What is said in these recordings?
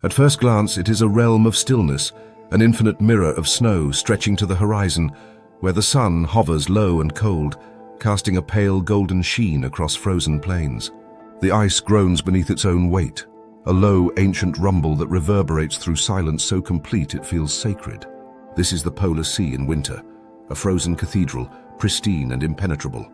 At first glance, it is a realm of stillness, an infinite mirror of snow stretching to the horizon, where the sun hovers low and cold, casting a pale golden sheen across frozen plains. The ice groans beneath its own weight, a low, ancient rumble that reverberates through silence so complete it feels sacred. This is the polar sea in winter, a frozen cathedral, pristine and impenetrable.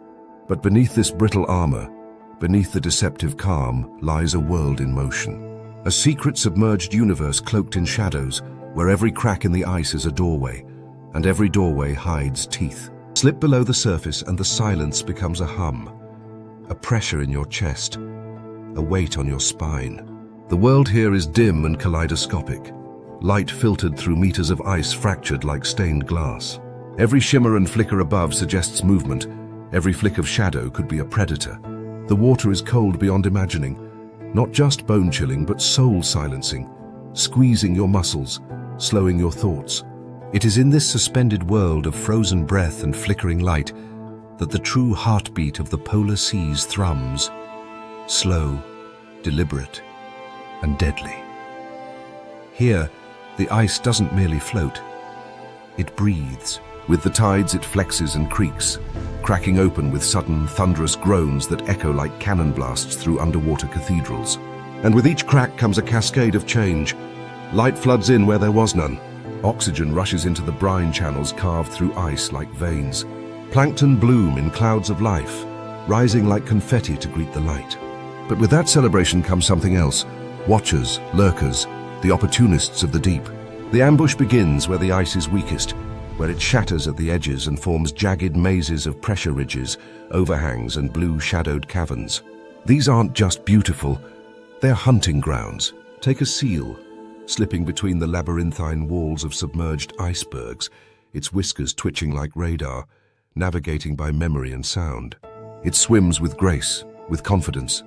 But beneath this brittle armor, beneath the deceptive calm, lies a world in motion. A secret submerged universe cloaked in shadows, where every crack in the ice is a doorway, and every doorway hides teeth. Slip below the surface and the silence becomes a hum, a pressure in your chest, a weight on your spine. The world here is dim and kaleidoscopic, light filtered through meters of ice fractured like stained glass. Every shimmer and flicker above suggests movement. Every flick of shadow could be a predator. The water is cold beyond imagining, not just bone-chilling but soul-silencing, squeezing your muscles, slowing your thoughts. It is in this suspended world of frozen breath and flickering light that the true heartbeat of the polar seas thrums, slow, deliberate, and deadly. Here, the ice doesn't merely float, it breathes. With the tides it flexes and creaks, cracking open with sudden, thunderous groans that echo like cannon blasts through underwater cathedrals. And with each crack comes a cascade of change. Light floods in where there was none. Oxygen rushes into the brine channels carved through ice like veins. Plankton bloom in clouds of life, rising like confetti to greet the light. But with that celebration comes something else. Watchers, lurkers, the opportunists of the deep. The ambush begins where the ice is weakest, where it shatters at the edges and forms jagged mazes of pressure ridges, overhangs and blue-shadowed caverns. These aren't just beautiful, they're hunting grounds. Take a seal, slipping between the labyrinthine walls of submerged icebergs, its whiskers twitching like radar, navigating by memory and sound. It swims with grace, with confidence,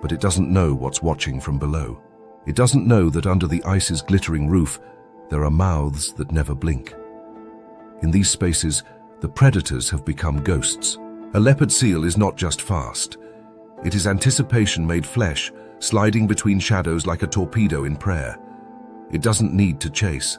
but it doesn't know what's watching from below. It doesn't know that under the ice's glittering roof, there are mouths that never blink. In these spaces, the predators have become ghosts. A leopard seal is not just fast. It is anticipation made flesh, sliding between shadows like a torpedo in prayer. It doesn't need to chase.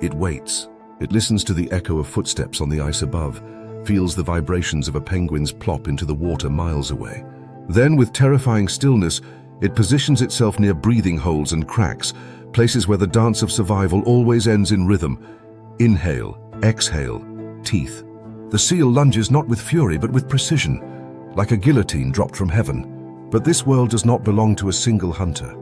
It waits. It listens to the echo of footsteps on the ice above, feels the vibrations of a penguin's plop into the water miles away. Then, with terrifying stillness, it positions itself near breathing holes and cracks, places where the dance of survival always ends in rhythm. Inhale, exhale, teeth. The seal lunges not with fury but with precision, like a guillotine dropped from heaven. But this world does not belong to a single hunter.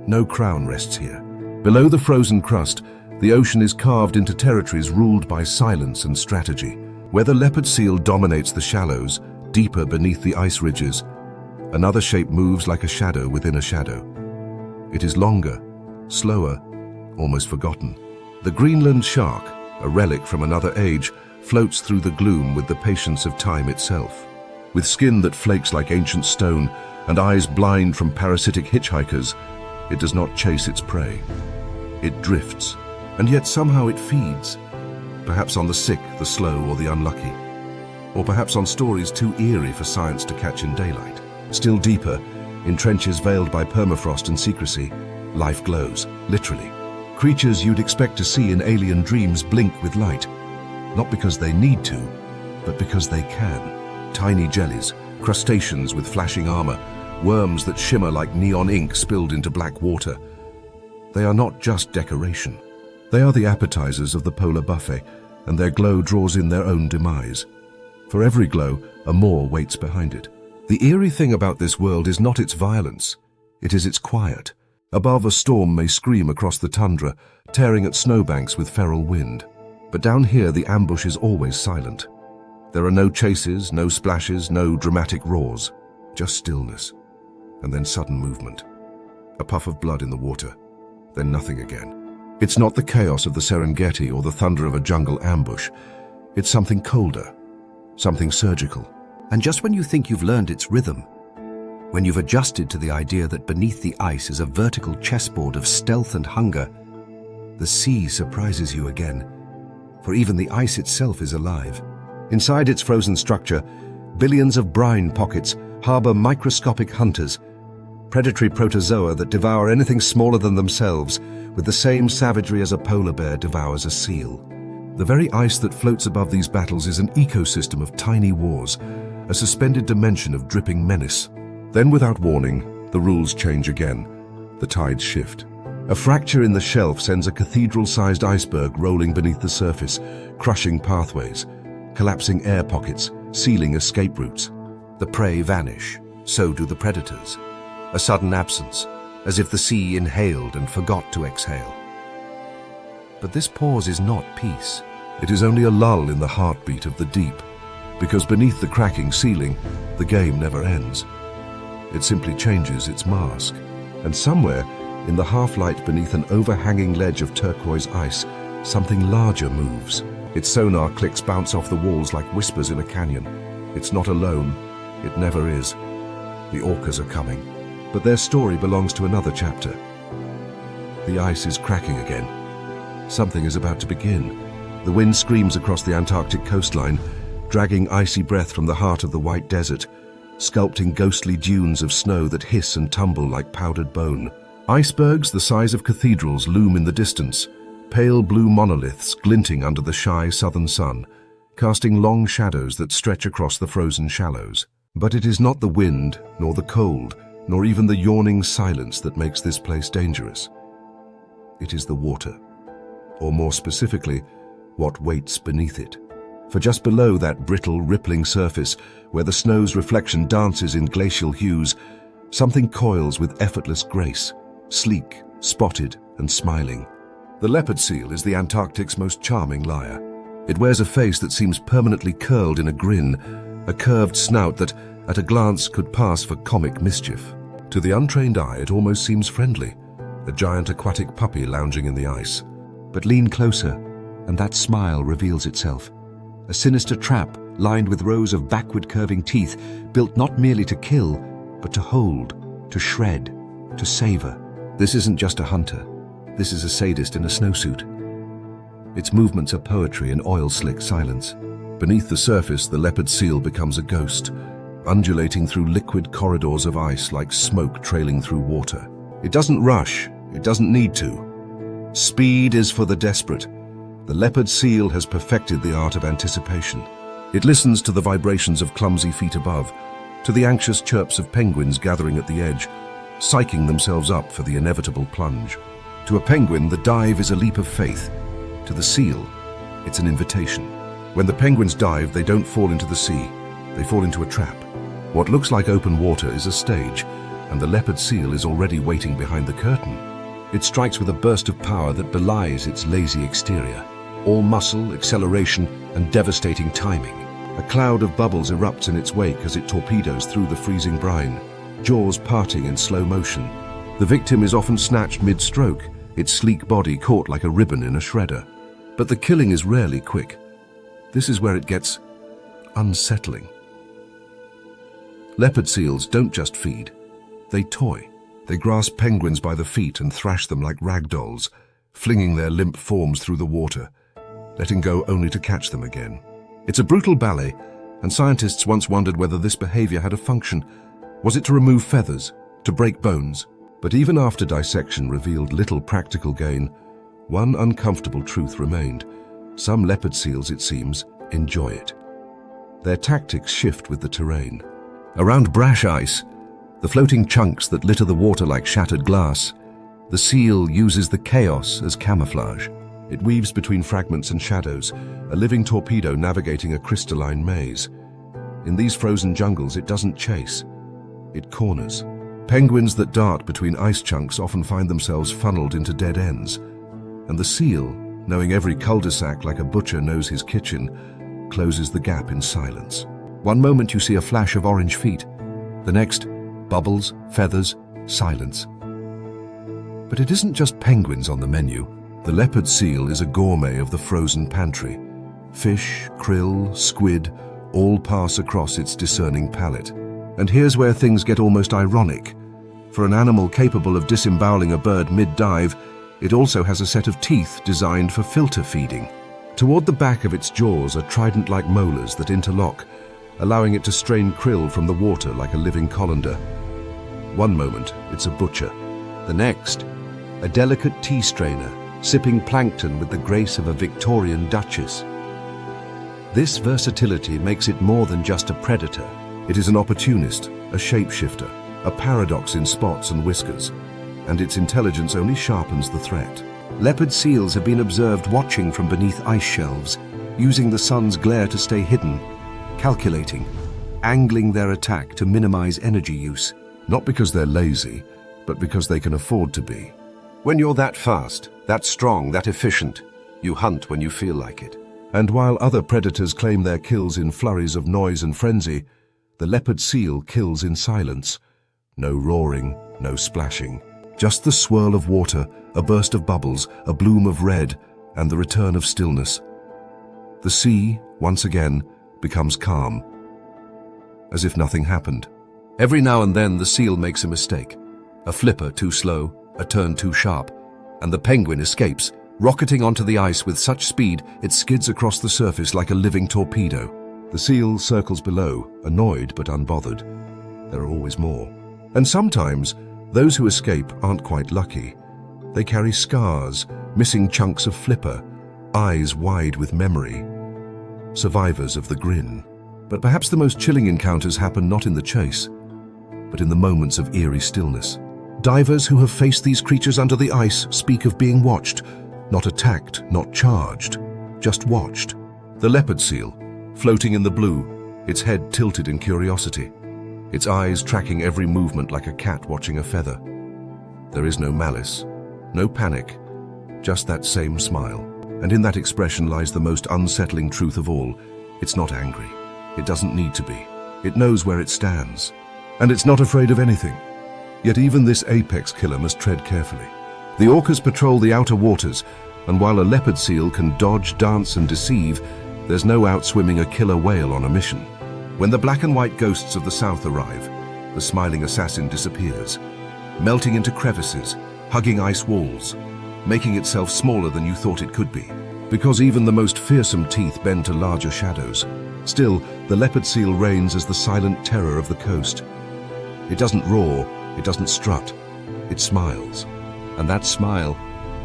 No crown rests here. Below the frozen crust, the ocean is carved into territories ruled by silence and strategy. Where the leopard seal dominates the shallows, deeper beneath the ice ridges, another shape moves like a shadow within a shadow. It is longer, slower, almost forgotten. The Greenland shark, a relic from another age, floats through the gloom with the patience of time itself. With skin that flakes like ancient stone and eyes blind from parasitic hitchhikers, it does not chase its prey. It drifts, and yet somehow it feeds. Perhaps on the sick, the slow, or the unlucky. Or perhaps on stories too eerie for science to catch in daylight. Still deeper, in trenches veiled by permafrost and secrecy, life glows, literally. Creatures you'd expect to see in alien dreams blink with light, not because they need to, but because they can. Tiny jellies, crustaceans with flashing armor, worms that shimmer like neon ink spilled into black water. They are not just decoration. They are the appetizers of the polar buffet, and their glow draws in their own demise. For every glow, a maw waits behind it. The eerie thing about this world is not its violence, it is its quiet. Above, a storm may scream across the tundra, tearing at snowbanks with feral wind. But down here, the ambush is always silent. There are no chases, no splashes, no dramatic roars, just stillness, and then sudden movement. A puff of blood in the water, then nothing again. It's not the chaos of the Serengeti or the thunder of a jungle ambush. It's something colder, something surgical. And just when you think you've learned its rhythm, when you've adjusted to the idea that beneath the ice is a vertical chessboard of stealth and hunger, the sea surprises you again, for even the ice itself is alive. Inside its frozen structure, billions of brine pockets harbor microscopic hunters. predatory protozoa that devour anything smaller than themselves with the same savagery as a polar bear devours a seal. The very ice that floats above these battles is an ecosystem of tiny wars, a suspended dimension of dripping menace. Then, without warning, the rules change again. The tides shift. A fracture in the shelf sends a cathedral-sized iceberg rolling beneath the surface, crushing pathways, collapsing air pockets, sealing escape routes. The prey vanish, so do the predators. A sudden absence, as if the sea inhaled and forgot to exhale. But this pause is not peace. It is only a lull in the heartbeat of the deep, because beneath the cracking ceiling, the game never ends. It simply changes its mask, and somewhere, in the half-light beneath an overhanging ledge of turquoise ice, something larger moves. Its sonar clicks bounce off the walls like whispers in a canyon. It's not alone. It never is. The orcas are coming, but their story belongs to another chapter. The ice is cracking again. Something is about to begin. The wind screams across the Antarctic coastline, dragging icy breath from the heart of the white desert, sculpting ghostly dunes of snow that hiss and tumble like powdered bone. Icebergs the size of cathedrals loom in the distance, pale blue monoliths glinting under the shy southern sun, casting long shadows that stretch across the frozen shallows. But it is not the wind, nor the cold, nor even the yawning silence that makes this place dangerous. It is the water, or more specifically, what waits beneath it. For just below that brittle, rippling surface, where the snow's reflection dances in glacial hues, something coils with effortless grace, sleek, spotted, and smiling. The leopard seal is the Antarctic's most charming liar. It wears a face that seems permanently curled in a grin, a curved snout that, at a glance, could pass for comic mischief. To the untrained eye, it almost seems friendly, a giant aquatic puppy lounging in the ice. But lean closer, and that smile reveals itself. A sinister trap lined with rows of backward-curving teeth, built not merely to kill, but to hold, to shred, to savor. This isn't just a hunter. This is a sadist in a snowsuit. Its movements are poetry in oil-slick silence. Beneath the surface, the leopard seal becomes a ghost, undulating through liquid corridors of ice like smoke trailing through water. It doesn't rush. It doesn't need to. Speed is for the desperate. The leopard seal has perfected the art of anticipation. It listens to the vibrations of clumsy feet above, to the anxious chirps of penguins gathering at the edge, psyching themselves up for the inevitable plunge. To a penguin, the dive is a leap of faith. To the seal, it's an invitation. When the penguins dive, they don't fall into the sea. They fall into a trap. What looks like open water is a stage, and the leopard seal is already waiting behind the curtain. It strikes with a burst of power that belies its lazy exterior. All muscle, acceleration, and devastating timing. A cloud of bubbles erupts in its wake as it torpedoes through the freezing brine, jaws parting in slow motion. The victim is often snatched mid-stroke, its sleek body caught like a ribbon in a shredder. But the killing is rarely quick. This is where it gets unsettling. Leopard seals don't just feed. They toy. They grasp penguins by the feet and thrash them like rag dolls, flinging their limp forms through the water, letting go only to catch them again. It's a brutal ballet, and scientists once wondered whether this behavior had a function. Was it to remove feathers, to break bones? But even after dissection revealed little practical gain, one uncomfortable truth remained. Some leopard seals, it seems, enjoy it. Their tactics shift with the terrain. Around brash ice, the floating chunks that litter the water like shattered glass, the seal uses the chaos as camouflage. It weaves between fragments and shadows, a living torpedo navigating a crystalline maze. In these frozen jungles, it doesn't chase. It corners. Penguins that dart between ice chunks often find themselves funneled into dead ends. And the seal, knowing every cul-de-sac like a butcher knows his kitchen, closes the gap in silence. One moment you see a flash of orange feet. The next, bubbles, feathers, silence. But it isn't just penguins on the menu. The leopard seal is a gourmet of the frozen pantry. Fish, krill, squid, all pass across its discerning palate. And here's where things get almost ironic. For an animal capable of disemboweling a bird mid-dive, it also has a set of teeth designed for filter feeding. Toward the back of its jaws are trident-like molars that interlock, allowing it to strain krill from the water like a living colander. One moment, it's a butcher. The next, a delicate tea strainer, sipping plankton with the grace of a Victorian duchess. This versatility makes it more than just a predator. It is an opportunist, a shapeshifter, a paradox in spots and whiskers, and its intelligence only sharpens the threat. Leopard seals have been observed watching from beneath ice shelves, using the sun's glare to stay hidden, calculating, angling their attack to minimize energy use. Not because they're lazy, but because they can afford to be. When you're that fast, that strong, that efficient, you hunt when you feel like it. And while other predators claim their kills in flurries of noise and frenzy, the leopard seal kills in silence. No roaring, no splashing. Just the swirl of water, a burst of bubbles, a bloom of red, and the return of stillness. The sea, once again, becomes calm, as if nothing happened. Every now and then the seal makes a mistake. A flipper too slow, a turn too sharp, and the penguin escapes, rocketing onto the ice with such speed it skids across the surface like a living torpedo. The seal circles below, annoyed but unbothered. There are always more. And sometimes, those who escape aren't quite lucky. They carry scars, missing chunks of flipper, eyes wide with memory. Survivors of the grin. But perhaps the most chilling encounters happen not in the chase, but in the moments of eerie stillness. Divers who have faced these creatures under the ice speak of being watched, not attacked, not charged, just watched. The leopard seal, floating in the blue, its head tilted in curiosity, its eyes tracking every movement like a cat watching a feather. There is no malice, no panic, just that same smile. And in that expression lies the most unsettling truth of all. It's not angry. It doesn't need to be. It knows where it stands. And it's not afraid of anything. Yet even this apex killer must tread carefully. The orcas patrol the outer waters, and while a leopard seal can dodge, dance, and deceive, there's no outswimming a killer whale on a mission. When the black and white ghosts of the south arrive, the smiling assassin disappears, melting into crevices, hugging ice walls, making itself smaller than you thought it could be. Because even the most fearsome teeth bend to larger shadows. Still, the leopard seal reigns as the silent terror of the coast. It doesn't roar, it doesn't strut, it smiles. And that smile,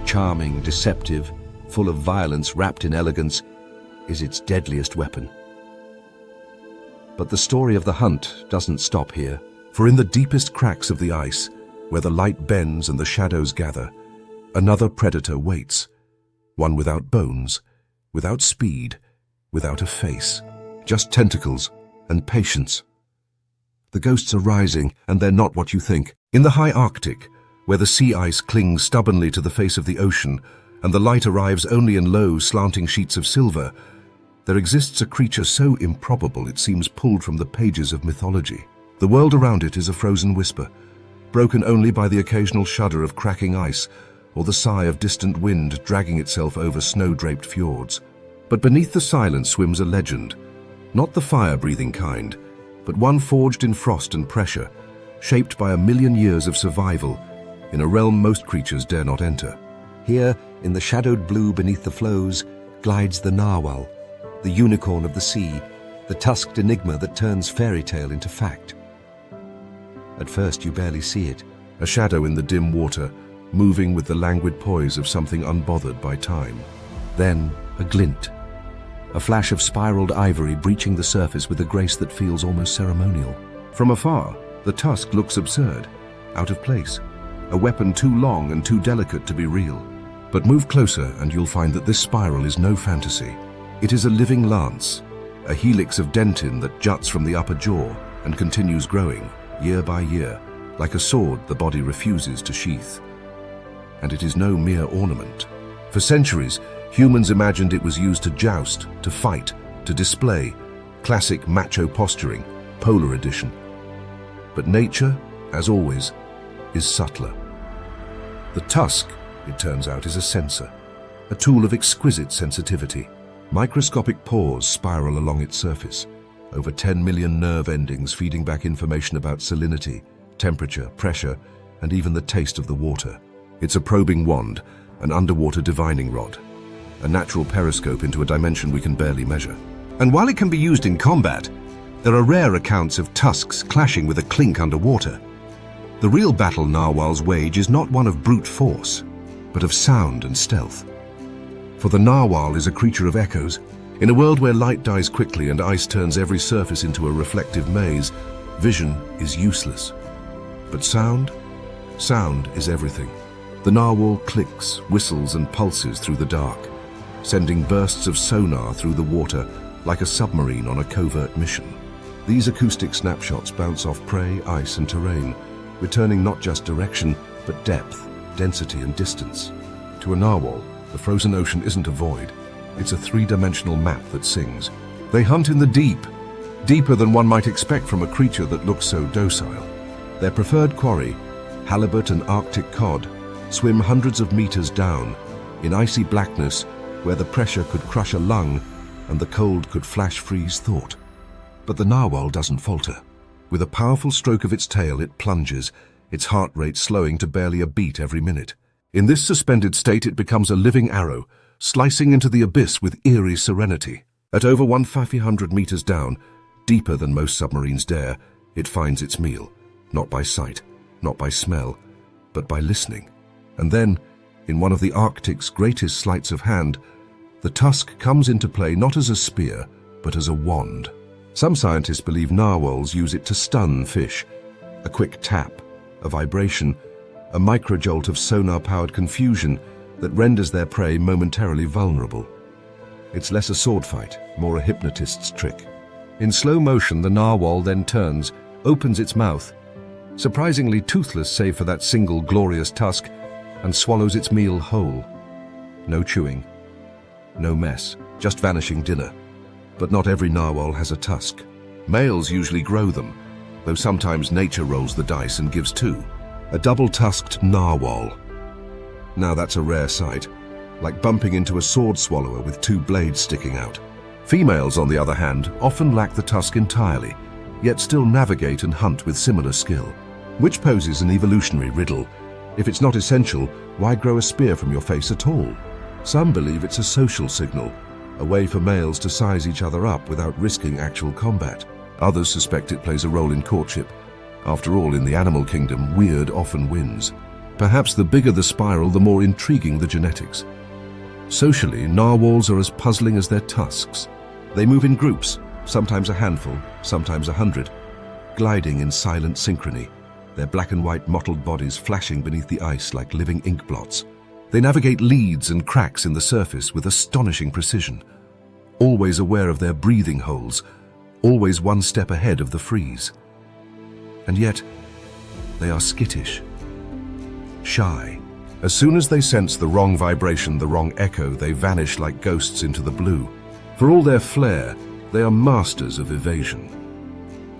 charming, deceptive, full of violence wrapped in elegance, is its deadliest weapon. But the story of the hunt doesn't stop here. For in the deepest cracks of the ice, where the light bends and the shadows gather, another predator waits. One without bones, without speed, without a face. Just tentacles and patience. The ghosts are rising, and they're not what you think. In the high Arctic, where the sea ice clings stubbornly to the face of the ocean, and the light arrives only in low, slanting sheets of silver, there exists a creature so improbable it seems pulled from the pages of mythology. The world around it is a frozen whisper, broken only by the occasional shudder of cracking ice, or the sigh of distant wind dragging itself over snow-draped fjords. But beneath the silence swims a legend, not the fire-breathing kind, but one forged in frost and pressure, shaped by 1,000,000 years of survival, in a realm most creatures dare not enter. Here, in the shadowed blue beneath the floes, glides the narwhal, the unicorn of the sea, the tusked enigma that turns fairy tale into fact. At first you barely see it. A shadow in the dim water, moving with the languid poise of something unbothered by time. Then a glint, a flash of spiraled ivory breaching the surface with a grace that feels almost ceremonial. From afar, the tusk looks absurd, out of place, a weapon too long and too delicate to be real. But move closer and you'll find that this spiral is no fantasy. It is a living lance, a helix of dentin that juts from the upper jaw and continues growing, year by year, like a sword the body refuses to sheath. And it is no mere ornament. For centuries, humans imagined it was used to joust, to fight, to display, classic macho posturing, polar edition. But nature, as always, is subtler. The tusk, it turns out, is a sensor, a tool of exquisite sensitivity. Microscopic pores spiral along its surface, over 10 million nerve endings feeding back information about salinity, temperature, pressure, and even the taste of the water. It's a probing wand, an underwater divining rod, a natural periscope into a dimension we can barely measure. And while it can be used in combat, there are rare accounts of tusks clashing with a clink underwater. The real battle narwhals wage is not one of brute force, but of sound and stealth. For the narwhal is a creature of echoes. In a world where light dies quickly and ice turns every surface into a reflective maze, vision is useless. But sound? Sound is everything. The narwhal clicks, whistles and pulses through the dark, sending bursts of sonar through the water like a submarine on a covert mission. These acoustic snapshots bounce off prey, ice and terrain, returning not just direction, but depth, density and distance. To a narwhal, the frozen ocean isn't a void. It's a three-dimensional map that sings. They hunt in the deep, deeper than one might expect from a creature that looks so docile. Their preferred quarry, halibut and Arctic cod, swim hundreds of meters down, in icy blackness where the pressure could crush a lung and the cold could flash-freeze thought. But the narwhal doesn't falter. With a powerful stroke of its tail, it plunges, its heart rate slowing to barely a beat every minute. In this suspended state, it becomes a living arrow, slicing into the abyss with eerie serenity. At over 1,500 meters down, deeper than most submarines dare, it finds its meal, not by sight, not by smell, but by listening. And then, in one of the Arctic's greatest sleights of hand, the tusk comes into play not as a spear, but as a wand. Some scientists believe narwhals use it to stun fish. A quick tap, a vibration, a microjolt of sonar-powered confusion that renders their prey momentarily vulnerable. It's less a sword fight, more a hypnotist's trick. In slow motion, the narwhal then turns, opens its mouth, surprisingly toothless save for that single glorious tusk, and swallows its meal whole. No chewing, no mess, just vanishing dinner. But not every narwhal has a tusk. Males usually grow them, though sometimes nature rolls the dice and gives two. A double-tusked narwhal. Now that's a rare sight, like bumping into a sword swallower with two blades sticking out. Females, on the other hand, often lack the tusk entirely, yet still navigate and hunt with similar skill. Which poses an evolutionary riddle. If it's not essential, why grow a spear from your face at all? Some believe it's a social signal, a way for males to size each other up without risking actual combat. Others suspect it plays a role in courtship. After all, in the animal kingdom, weird often wins. Perhaps the bigger the spiral, the more intriguing the genetics. Socially, narwhals are as puzzling as their tusks. They move in groups, sometimes a handful, sometimes 100, gliding in silent synchrony, their black and white mottled bodies flashing beneath the ice like living ink blots. They navigate leads and cracks in the surface with astonishing precision, always aware of their breathing holes, always one step ahead of the freeze. And yet, they are skittish, shy. As soon as they sense the wrong vibration, the wrong echo, they vanish like ghosts into the blue. For all their flair, they are masters of evasion.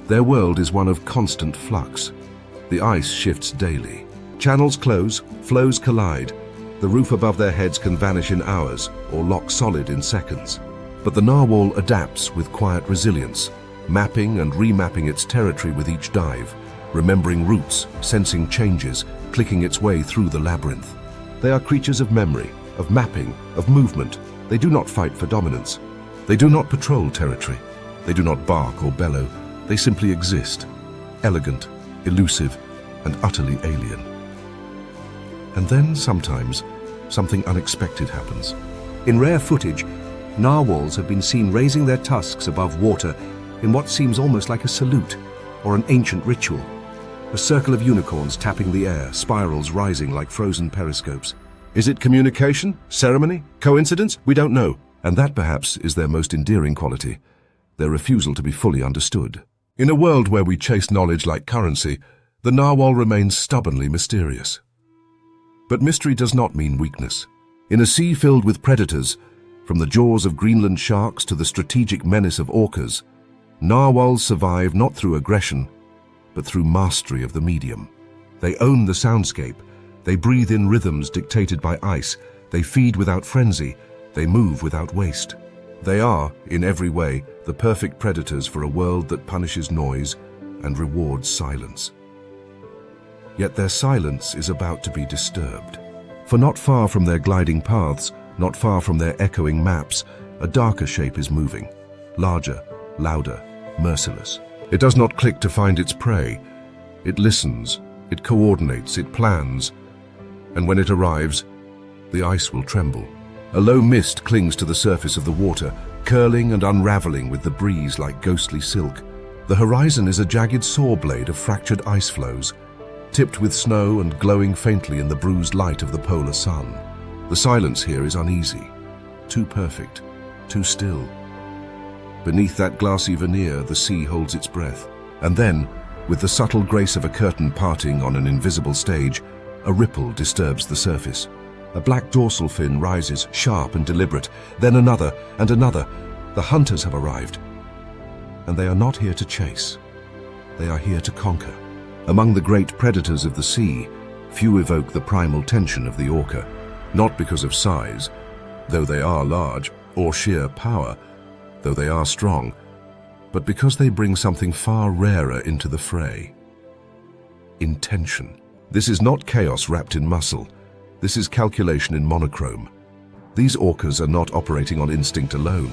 Their world is one of constant flux. The ice shifts daily. Channels close, flows collide. The roof above their heads can vanish in hours or lock solid in seconds. But the narwhal adapts with quiet resilience, mapping and remapping its territory with each dive, remembering routes, sensing changes, clicking its way through the labyrinth. They are creatures of memory, of mapping, of movement. They do not fight for dominance. They do not patrol territory. They do not bark or bellow. They simply exist, elegant, elusive, and utterly alien. And then, sometimes, something unexpected happens. In rare footage, narwhals have been seen raising their tusks above water in what seems almost like a salute or an ancient ritual. A circle of unicorns tapping the air, spirals rising like frozen periscopes. Is it communication, ceremony, coincidence? We don't know. And that perhaps is their most endearing quality, their refusal to be fully understood. In a world where we chase knowledge like currency, the narwhal remains stubbornly mysterious. But mystery does not mean weakness. In a sea filled with predators, from the jaws of Greenland sharks to the strategic menace of orcas, narwhals survive not through aggression, but through mastery of the medium. They own the soundscape. They breathe in rhythms dictated by ice. They feed without frenzy. They move without waste. They are, in every way, the perfect predators for a world that punishes noise and rewards silence. Yet their silence is about to be disturbed. For not far from their gliding paths, not far from their echoing maps, a darker shape is moving, larger, louder, merciless. It does not click to find its prey. It listens, It coordinates, it plans, and when it arrives, the ice will tremble. A low mist clings to the surface of the water, curling and unraveling with the breeze like ghostly silk. The horizon is a jagged saw blade of fractured ice floes, tipped with snow and glowing faintly in the bruised light of the polar sun. The silence here is uneasy, too perfect, too still. Beneath that glassy veneer, the sea holds its breath. And then, with the subtle grace of a curtain parting on an invisible stage, a ripple disturbs the surface. A black dorsal fin rises, sharp and deliberate, then another and another. The hunters have arrived. And they are not here to chase. They are here to conquer. Among the great predators of the sea, few evoke the primal tension of the orca, not because of size, though they are large, or sheer power, though they are strong, but because they bring something far rarer into the fray. Intention. This is not chaos wrapped in muscle. This is calculation in monochrome. These orcas are not operating on instinct alone.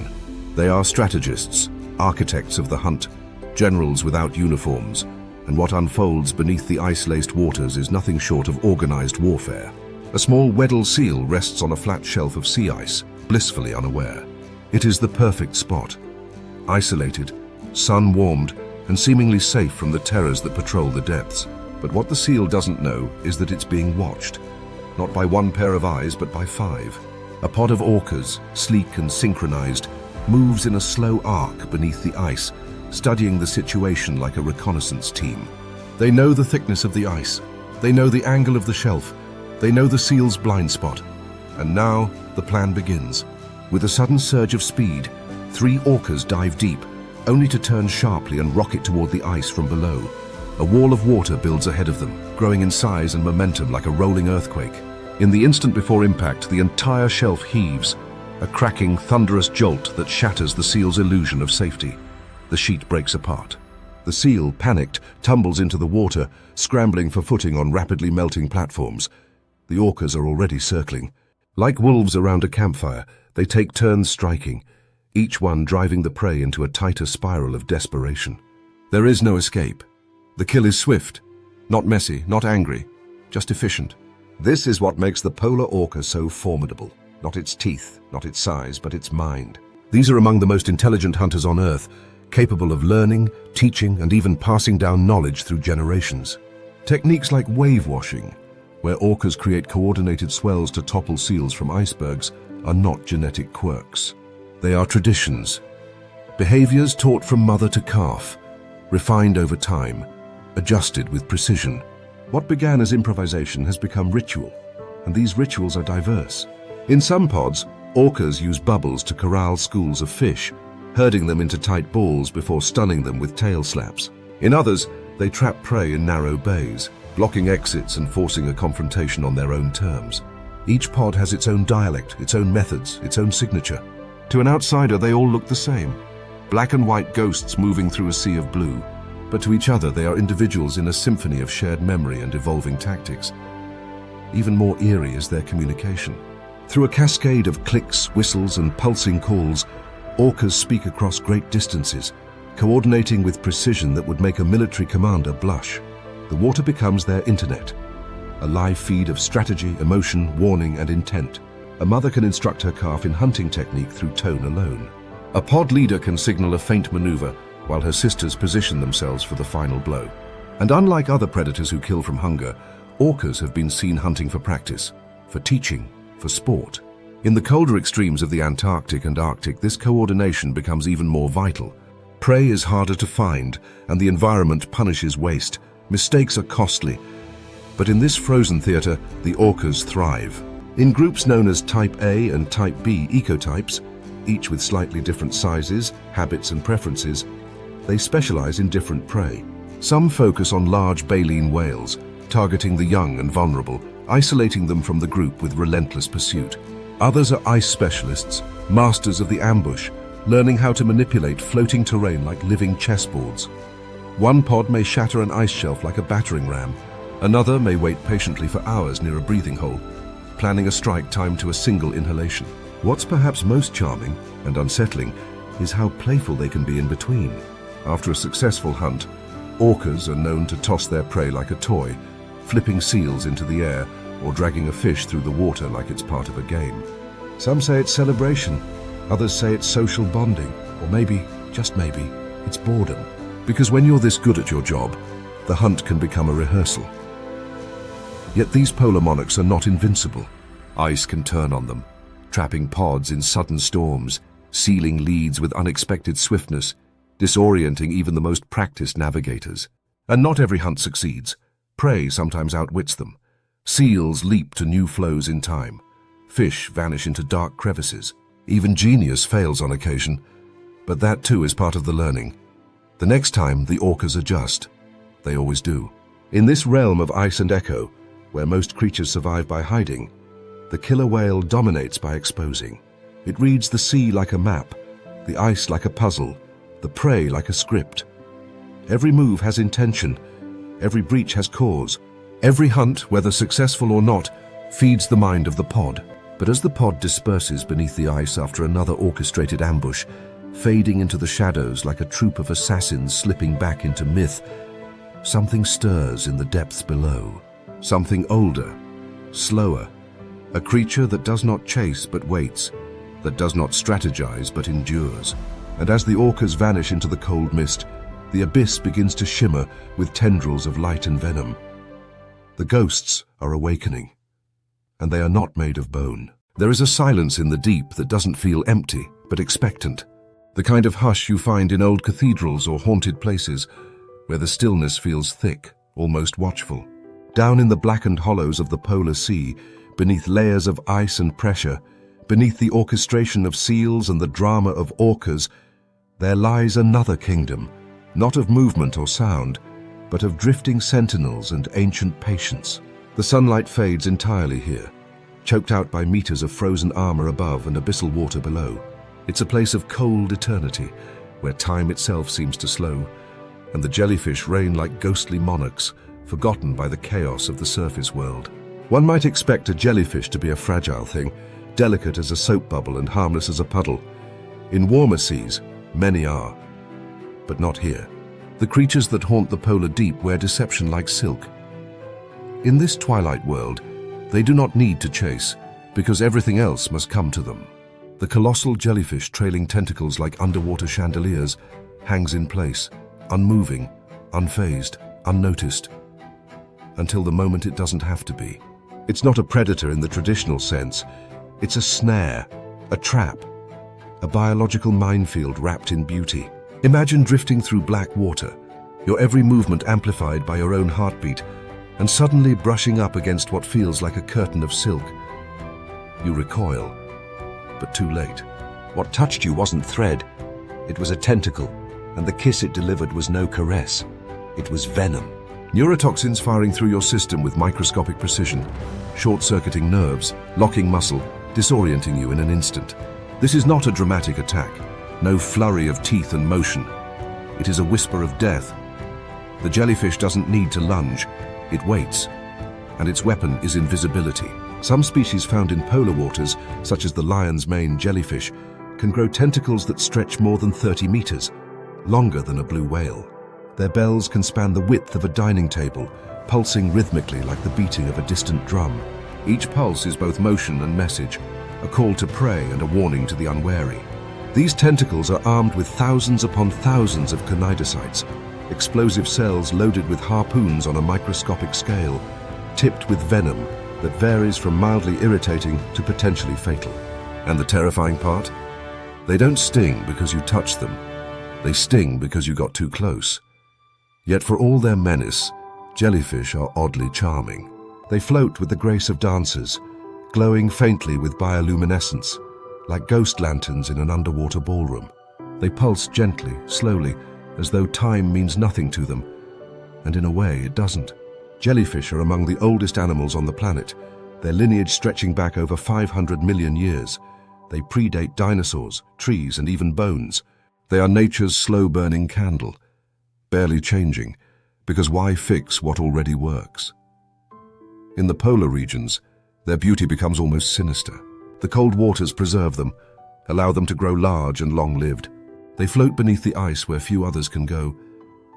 They are strategists, architects of the hunt, generals without uniforms, and what unfolds beneath the ice-laced waters is nothing short of organized warfare. A small Weddell seal rests on a flat shelf of sea ice, blissfully unaware. It is the perfect spot. Isolated, sun-warmed, and seemingly safe from the terrors that patrol the depths. But what the seal doesn't know is that it's being watched, not by one pair of eyes, but by 5. A pod of orcas, sleek and synchronized, moves in a slow arc beneath the ice, studying the situation like a reconnaissance team. They know the thickness of the ice. They know the angle of the shelf. They know the seal's blind spot. And now the plan begins. With a sudden surge of speed, 3 orcas dive deep, only to turn sharply and rocket toward the ice from below. A wall of water builds ahead of them, growing in size and momentum like a rolling earthquake. In the instant before impact, the entire shelf heaves, a cracking, thunderous jolt that shatters the seal's illusion of safety. The sheet breaks apart. The seal, panicked, tumbles into the water, scrambling for footing on rapidly melting platforms. The orcas are already circling. Like wolves around a campfire, they take turns striking, each one driving the prey into a tighter spiral of desperation. There is no escape. The kill is swift, not messy, not angry, just efficient. This is what makes the polar orca so formidable. Not its teeth, not its size, but its mind. These are among the most intelligent hunters on Earth, capable of learning, teaching, and even passing down knowledge through generations. Techniques like wave washing, where orcas create coordinated swells to topple seals from icebergs, are not genetic quirks. They are traditions. Behaviors taught from mother to calf, refined over time, adjusted with precision. What began as improvisation has become ritual, and these rituals are diverse. In some pods, orcas use bubbles to corral schools of fish, herding them into tight balls before stunning them with tail slaps. In others, they trap prey in narrow bays, blocking exits and forcing a confrontation on their own terms. Each pod has its own dialect, its own methods, its own signature. To an outsider, they all look the same. Black and white ghosts moving through a sea of blue. But to each other, they are individuals in a symphony of shared memory and evolving tactics. Even more eerie is their communication. Through a cascade of clicks, whistles, and pulsing calls, orcas speak across great distances, coordinating with precision that would make a military commander blush. The water becomes their internet, a live feed of strategy, emotion, warning, and intent. A mother can instruct her calf in hunting technique through tone alone. A pod leader can signal a feint maneuver, while her sisters position themselves for the final blow. And unlike other predators who kill from hunger, orcas have been seen hunting for practice, for teaching, for sport. In the colder extremes of the Antarctic and Arctic, this coordination becomes even more vital. Prey is harder to find, and the environment punishes waste. Mistakes are costly. But in this frozen theater, the orcas thrive. In groups known as Type A and Type B ecotypes, each with slightly different sizes, habits, and preferences, they specialize in different prey. Some focus on large baleen whales, targeting the young and vulnerable, isolating them from the group with relentless pursuit. Others are ice specialists, masters of the ambush, learning how to manipulate floating terrain like living chessboards. One pod may shatter an ice shelf like a battering ram. Another may wait patiently for hours near a breathing hole, planning a strike timed to a single inhalation. What's perhaps most charming and unsettling is how playful they can be in between. After a successful hunt, orcas are known to toss their prey like a toy, flipping seals into the air or dragging a fish through the water like it's part of a game. Some say it's celebration, others say it's social bonding, or maybe, just maybe, it's boredom. Because when you're this good at your job, the hunt can become a rehearsal. Yet these polar monarchs are not invincible. Ice can turn on them, trapping pods in sudden storms, sealing leads with unexpected swiftness, disorienting even the most practiced navigators. And not every hunt succeeds. Prey sometimes outwits them. Seals leap to new flows in time. Fish vanish into dark crevices. Even genius fails on occasion, but that too is part of the learning. The next time, the orcas adjust. They always do. In this realm of ice and echo, where most creatures survive by hiding, the killer whale dominates by exposing. It reads the sea like a map, the ice like a puzzle, the prey like a script. Every move has intention, every breach has cause. Every hunt, whether successful or not, feeds the mind of the pod. But as the pod disperses beneath the ice after another orchestrated ambush, fading into the shadows like a troop of assassins slipping back into myth, something stirs in the depths below. Something older, slower, a creature that does not chase but waits, that does not strategize but endures. And as the orcas vanish into the cold mist, the abyss begins to shimmer with tendrils of light and venom. The ghosts are awakening, and they are not made of bone. There is a silence in the deep that doesn't feel empty, but expectant. The kind of hush you find in old cathedrals or haunted places, where the stillness feels thick, almost watchful. Down in the blackened hollows of the polar sea, beneath layers of ice and pressure, beneath the orchestration of seals and the drama of orcas, there lies another kingdom, not of movement or sound, but of drifting sentinels and ancient patience. The sunlight fades entirely here, choked out by meters of frozen armor above and abyssal water below. It's a place of cold eternity, where time itself seems to slow, and the jellyfish reign like ghostly monarchs, forgotten by the chaos of the surface world. One might expect a jellyfish to be a fragile thing, delicate as a soap bubble and harmless as a puddle. In warmer seas, many are, but not here. The creatures that haunt the polar deep wear deception like silk. In this twilight world, they do not need to chase, because everything else must come to them. The colossal jellyfish, trailing tentacles like underwater chandeliers, hangs in place, unmoving, unfazed, unnoticed, until the moment it doesn't have to be. It's not a predator in the traditional sense. It's a snare, a trap, a biological minefield wrapped in beauty. Imagine drifting through black water, your every movement amplified by your own heartbeat, and suddenly brushing up against what feels like a curtain of silk. You recoil, but too late. What touched you wasn't thread, it was a tentacle, and the kiss it delivered was no caress. It was venom. Neurotoxins firing through your system with microscopic precision, short-circuiting nerves, locking muscle, disorienting you in an instant. This is not a dramatic attack, no flurry of teeth and motion. It is a whisper of death. The jellyfish doesn't need to lunge, it waits, and its weapon is invisibility. Some species found in polar waters, such as the lion's mane jellyfish, can grow tentacles that stretch more than 30 meters, longer than a blue whale. Their bells can span the width of a dining table, pulsing rhythmically like the beating of a distant drum. Each pulse is both motion and message, a call to prey and a warning to the unwary. These tentacles are armed with thousands upon thousands of conidocytes, explosive cells loaded with harpoons on a microscopic scale, tipped with venom that varies from mildly irritating to potentially fatal. And the terrifying part? They don't sting because you touched them. They sting because you got too close. Yet for all their menace, jellyfish are oddly charming. They float with the grace of dancers, glowing faintly with bioluminescence, like ghost lanterns in an underwater ballroom. They pulse gently, slowly, as though time means nothing to them, and in a way it doesn't. Jellyfish are among the oldest animals on the planet, their lineage stretching back over 500 million years. They predate dinosaurs, trees, and even bones. They are nature's slow-burning candle, barely changing, because why fix what already works? In the polar regions, their beauty becomes almost sinister. The cold waters preserve them, allow them to grow large and long-lived. They float beneath the ice where few others can go,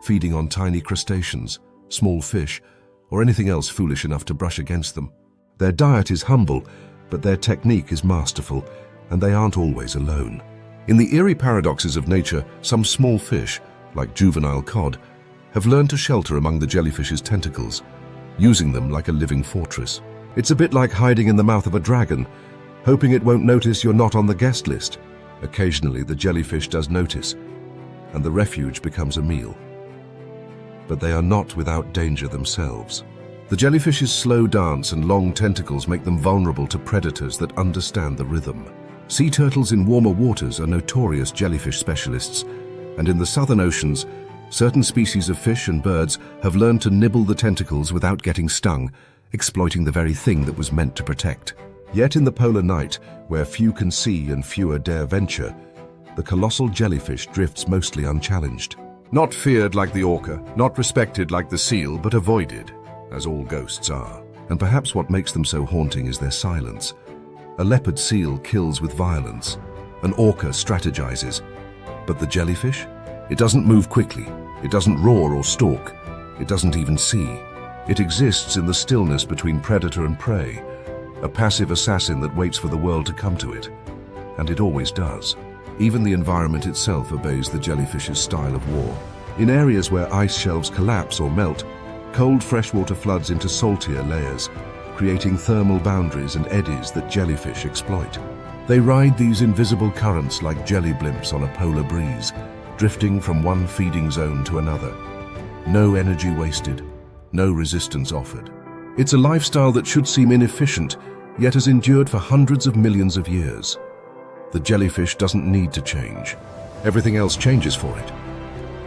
feeding on tiny crustaceans, small fish, or anything else foolish enough to brush against them. Their diet is humble, but their technique is masterful, and they aren't always alone. In the eerie paradoxes of nature, some small fish, like juvenile cod, have learned to shelter among the jellyfish's tentacles, using them like a living fortress. It's a bit like hiding in the mouth of a dragon, hoping it won't notice you're not on the guest list. Occasionally, the jellyfish does notice, and the refuge becomes a meal. But they are not without danger themselves. The jellyfish's slow dance and long tentacles make them vulnerable to predators that understand the rhythm. Sea turtles in warmer waters are notorious jellyfish specialists, and in the southern oceans, certain species of fish and birds have learned to nibble the tentacles without getting stung, exploiting the very thing that was meant to protect. Yet in the polar night, where few can see and fewer dare venture, the colossal jellyfish drifts mostly unchallenged. Not feared like the orca, not respected like the seal, but avoided, as all ghosts are. And perhaps what makes them so haunting is their silence. A leopard seal kills with violence. An orca strategizes. But the jellyfish? It doesn't move quickly. It doesn't roar or stalk. It doesn't even see. It exists in the stillness between predator and prey, a passive assassin that waits for the world to come to it. And it always does. Even the environment itself obeys the jellyfish's style of war. In areas where ice shelves collapse or melt, cold freshwater floods into saltier layers, creating thermal boundaries and eddies that jellyfish exploit. They ride these invisible currents like jelly blimps on a polar breeze, drifting from one feeding zone to another. No energy wasted, no resistance offered. It's a lifestyle that should seem inefficient, yet has endured for hundreds of millions of years. The jellyfish doesn't need to change. Everything else changes for it.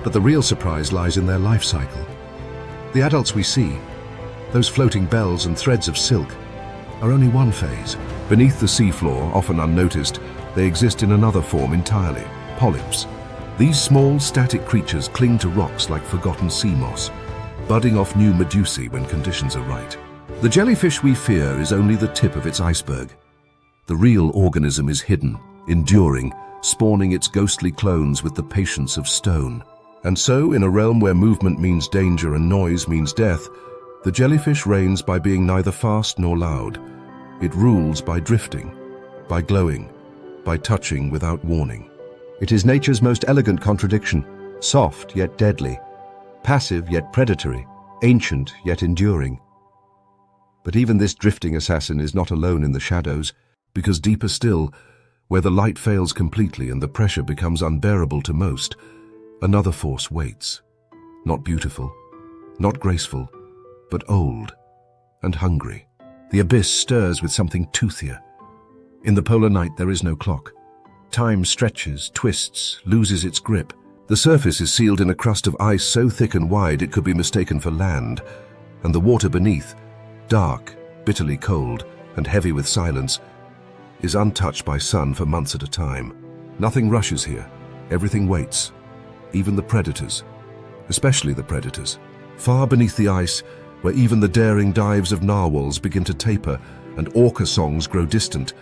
But the real surprise lies in their life cycle. The adults we see, those floating bells and threads of silk, are only one phase. Beneath the seafloor, often unnoticed, they exist in another form entirely, polyps. These small, static creatures cling to rocks like forgotten sea moss, budding off new medusae when conditions are right. The jellyfish we fear is only the tip of its iceberg. The real organism is hidden, enduring, spawning its ghostly clones with the patience of stone. And so, in a realm where movement means danger and noise means death, the jellyfish reigns by being neither fast nor loud. It rules by drifting, by glowing, by touching without warning. It is nature's most elegant contradiction, soft yet deadly, passive yet predatory, ancient yet enduring. But even this drifting assassin is not alone in the shadows, because deeper still, where the light fails completely and the pressure becomes unbearable to most, another force waits. Not beautiful, not graceful, but old and hungry. The abyss stirs with something toothier. In the polar night there is no clock. Time stretches, twists, loses its grip. The surface is sealed in a crust of ice so thick and wide it could be mistaken for land, and the water beneath, dark, bitterly cold, and heavy with silence, is untouched by sun for months at a time. Nothing rushes here. Everything waits. Even the predators. Especially the predators. Far beneath the ice, where even the daring dives of narwhals begin to taper and orca songs grow distant,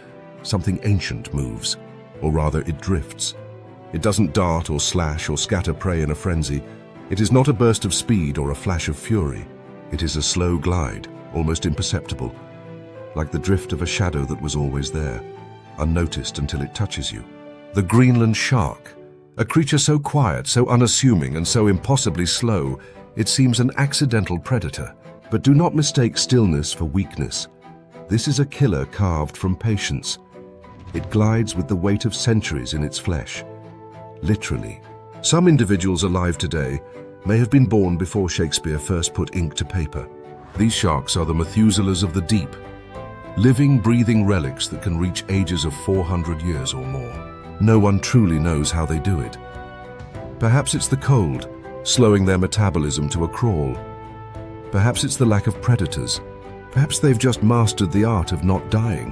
something ancient moves. Or rather, it drifts. It doesn't dart or slash or scatter prey in a frenzy. It is not a burst of speed or a flash of fury. It is a slow glide, almost imperceptible, like the drift of a shadow that was always there, unnoticed until it touches you. The Greenland shark, a creature so quiet, so unassuming, and so impossibly slow, it seems an accidental predator. But do not mistake stillness for weakness. This is a killer carved from patience. It glides with the weight of centuries in its flesh. Literally. Some individuals alive today may have been born before Shakespeare first put ink to paper. These sharks are the Methuselahs of the deep, living, breathing relics that can reach ages of 400 years or more. No one truly knows how they do it. Perhaps it's the cold, slowing their metabolism to a crawl. Perhaps it's the lack of predators. Perhaps they've just mastered the art of not dying.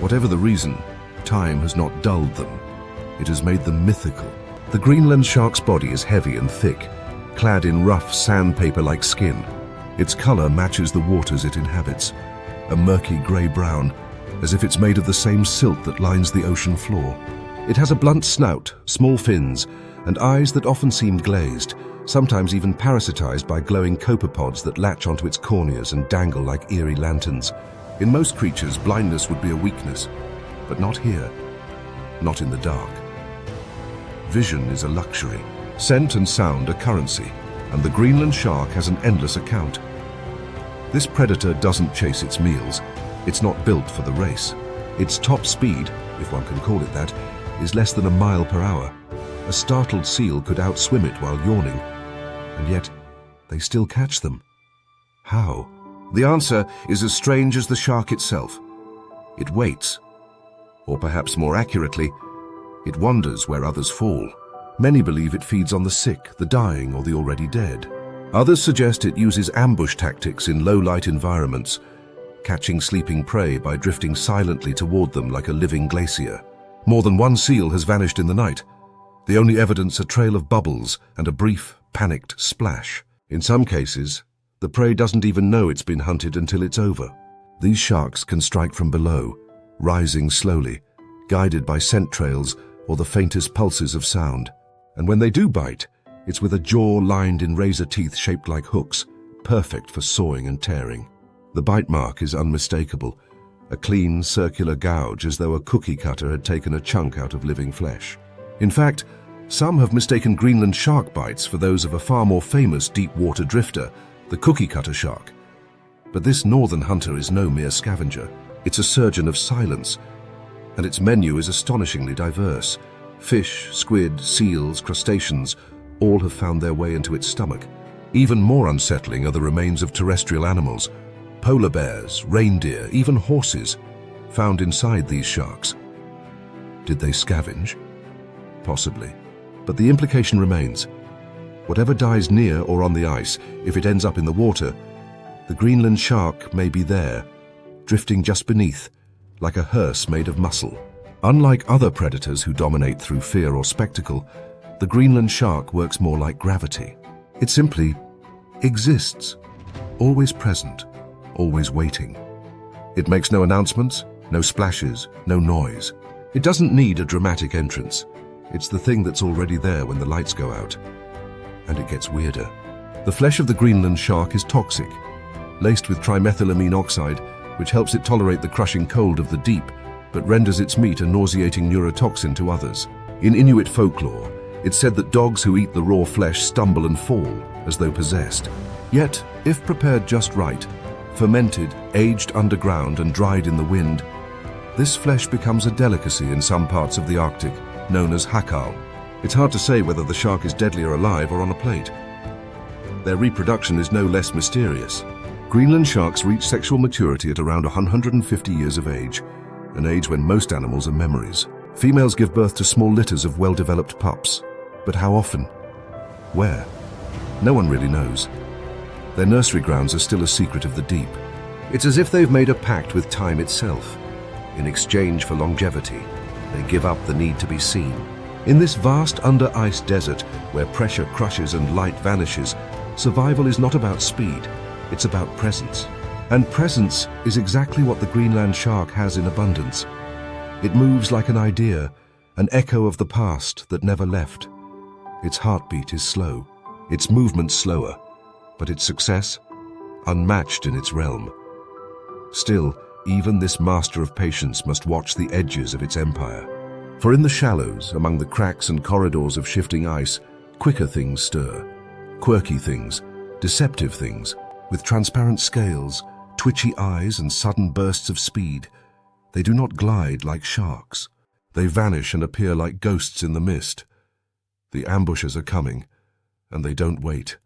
Whatever the reason, time has not dulled them. It has made them mythical. The Greenland shark's body is heavy and thick, clad in rough sandpaper-like skin. Its color matches the waters it inhabits, a murky grey-brown, as if it's made of the same silt that lines the ocean floor. It has a blunt snout, small fins, and eyes that often seem glazed, sometimes even parasitized by glowing copepods that latch onto its corneas and dangle like eerie lanterns. In most creatures, blindness would be a weakness, but not here, not in the dark. Vision is a luxury. Scent and sound are currency, and the Greenland shark has an endless account. This predator doesn't chase its meals. It's not built for the race. Its top speed, if one can call it that, is less than a mile per hour. A startled seal could outswim it while yawning, and yet they still catch them. How? The answer is as strange as the shark itself. It waits, or perhaps more accurately, it wanders where others fall. Many believe it feeds on the sick, the dying, or the already dead. Others suggest it uses ambush tactics in low-light environments, catching sleeping prey by drifting silently toward them like a living glacier. More than one seal has vanished in the night. The only evidence a trail of bubbles and a brief, panicked splash. In some cases, the prey doesn't even know it's been hunted until it's over. These sharks can strike from below, rising slowly, guided by scent trails or the faintest pulses of sound. And when they do bite, it's with a jaw lined in razor teeth shaped like hooks, perfect for sawing and tearing. The bite mark is unmistakable, a clean, circular gouge as though a cookie cutter had taken a chunk out of living flesh. In fact, some have mistaken Greenland shark bites for those of a far more famous deep-water drifter, the cookie cutter shark. But this northern hunter is no mere scavenger. It's a surgeon of silence, and its menu is astonishingly diverse. Fish, squid, seals, crustaceans, all have found their way into its stomach. Even more unsettling are the remains of terrestrial animals, polar bears, reindeer, even horses, found inside these sharks. Did they scavenge? Possibly. But the implication remains. Whatever dies near or on the ice, if it ends up in the water, the Greenland shark may be there, drifting just beneath, like a hearse made of muscle. Unlike other predators who dominate through fear or spectacle, the Greenland shark works more like gravity. It simply exists, always present, always waiting. It makes no announcements, no splashes, no noise. It doesn't need a dramatic entrance. It's the thing that's already there when the lights go out. And it gets weirder. The flesh of the Greenland shark is toxic, laced with trimethylamine oxide, which helps it tolerate the crushing cold of the deep, but renders its meat a nauseating neurotoxin to others. In Inuit folklore, it's said that dogs who eat the raw flesh stumble and fall, as though possessed. Yet, if prepared just right, fermented, aged underground and dried in the wind, this flesh becomes a delicacy in some parts of the Arctic, known as hakal. It's hard to say whether the shark is deadlier alive or on a plate. Their reproduction is no less mysterious. Greenland sharks reach sexual maturity at around 150 years of age, an age when most animals are memories. Females give birth to small litters of well-developed pups. But how often? Where? No one really knows. Their nursery grounds are still a secret of the deep. It's as if they've made a pact with time itself. In exchange for longevity, they give up the need to be seen. In this vast under-ice desert, where pressure crushes and light vanishes, survival is not about speed, it's about presence. And presence is exactly what the Greenland shark has in abundance. It moves like an idea, an echo of the past that never left. Its heartbeat is slow, its movement slower, but its success, unmatched in its realm. Still, even this master of patience must watch the edges of its empire. For in the shallows, among the cracks and corridors of shifting ice, quicker things stir. Quirky things, deceptive things, with transparent scales, twitchy eyes and sudden bursts of speed. They do not glide like sharks. They vanish and appear like ghosts in the mist. The ambushers are coming, and they don't wait.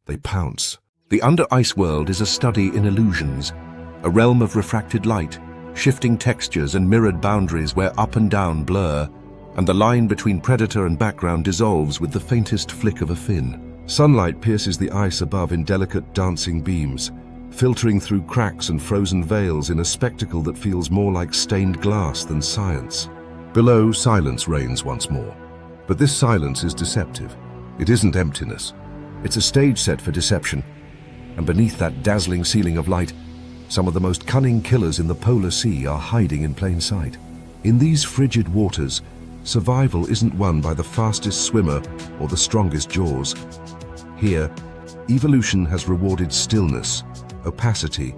They pounce. The under-ice world is a study in illusions, a realm of refracted light, shifting textures and mirrored boundaries where up and down blur, and the line between predator and background dissolves with the faintest flick of a fin. Sunlight pierces the ice above in delicate dancing beams, filtering through cracks and frozen veils in a spectacle that feels more like stained glass than science. Below, silence reigns once more. But this silence is deceptive. It isn't emptiness. It's a stage set for deception. And beneath that dazzling ceiling of light, some of the most cunning killers in the polar sea are hiding in plain sight. In these frigid waters, survival isn't won by the fastest swimmer or the strongest jaws. Here, evolution has rewarded stillness, opacity,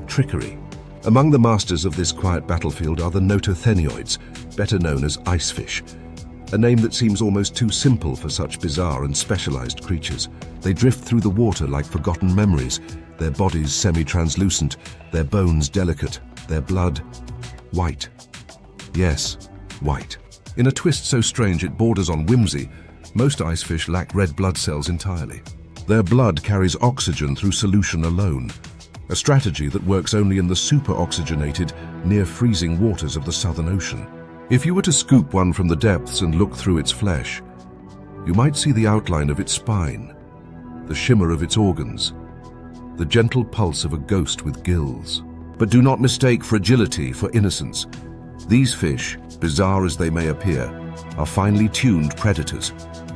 trickery. Among the masters of this quiet battlefield are the notothenioids, better known as icefish, a name that seems almost too simple for such bizarre and specialized creatures. They drift through the water like forgotten memories, their bodies semi-translucent, their bones delicate, their blood white. Yes, white. In a twist so strange it borders on whimsy, most icefish lack red blood cells entirely. Their blood carries oxygen through solution alone, a strategy that works only in the superoxygenated, near-freezing waters of the Southern Ocean. If you were to scoop one from the depths and look through its flesh, you might see the outline of its spine, the shimmer of its organs, the gentle pulse of a ghost with gills. But do not mistake fragility for innocence. These fish, bizarre as they may appear, are finely tuned predators.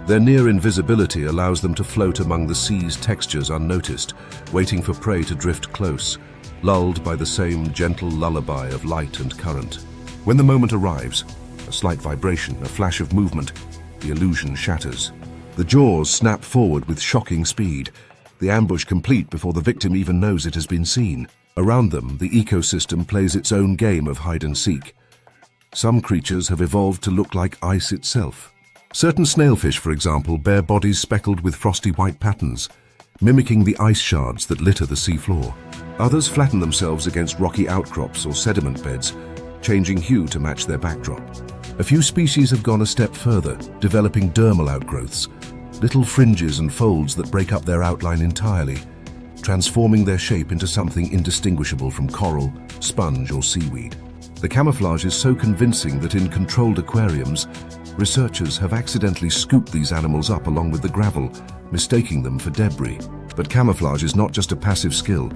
Their near invisibility allows them to float among the sea's textures unnoticed, waiting for prey to drift close, lulled by the same gentle lullaby of light and current. When the moment arrives, a slight vibration, a flash of movement, the illusion shatters. The jaws snap forward with shocking speed, the ambush complete before the victim even knows it has been seen. Around them, the ecosystem plays its own game of hide and seek. Some creatures have evolved to look like ice itself. Certain snailfish, for example, bear bodies speckled with frosty white patterns, mimicking the ice shards that litter the seafloor. Others flatten themselves against rocky outcrops or sediment beds, changing hue to match their backdrop. A few species have gone a step further, developing dermal outgrowths, little fringes and folds that break up their outline entirely, transforming their shape into something indistinguishable from coral, sponge, or seaweed. The camouflage is so convincing that in controlled aquariums, researchers have accidentally scooped these animals up along with the gravel, mistaking them for debris. But camouflage is not just a passive skill,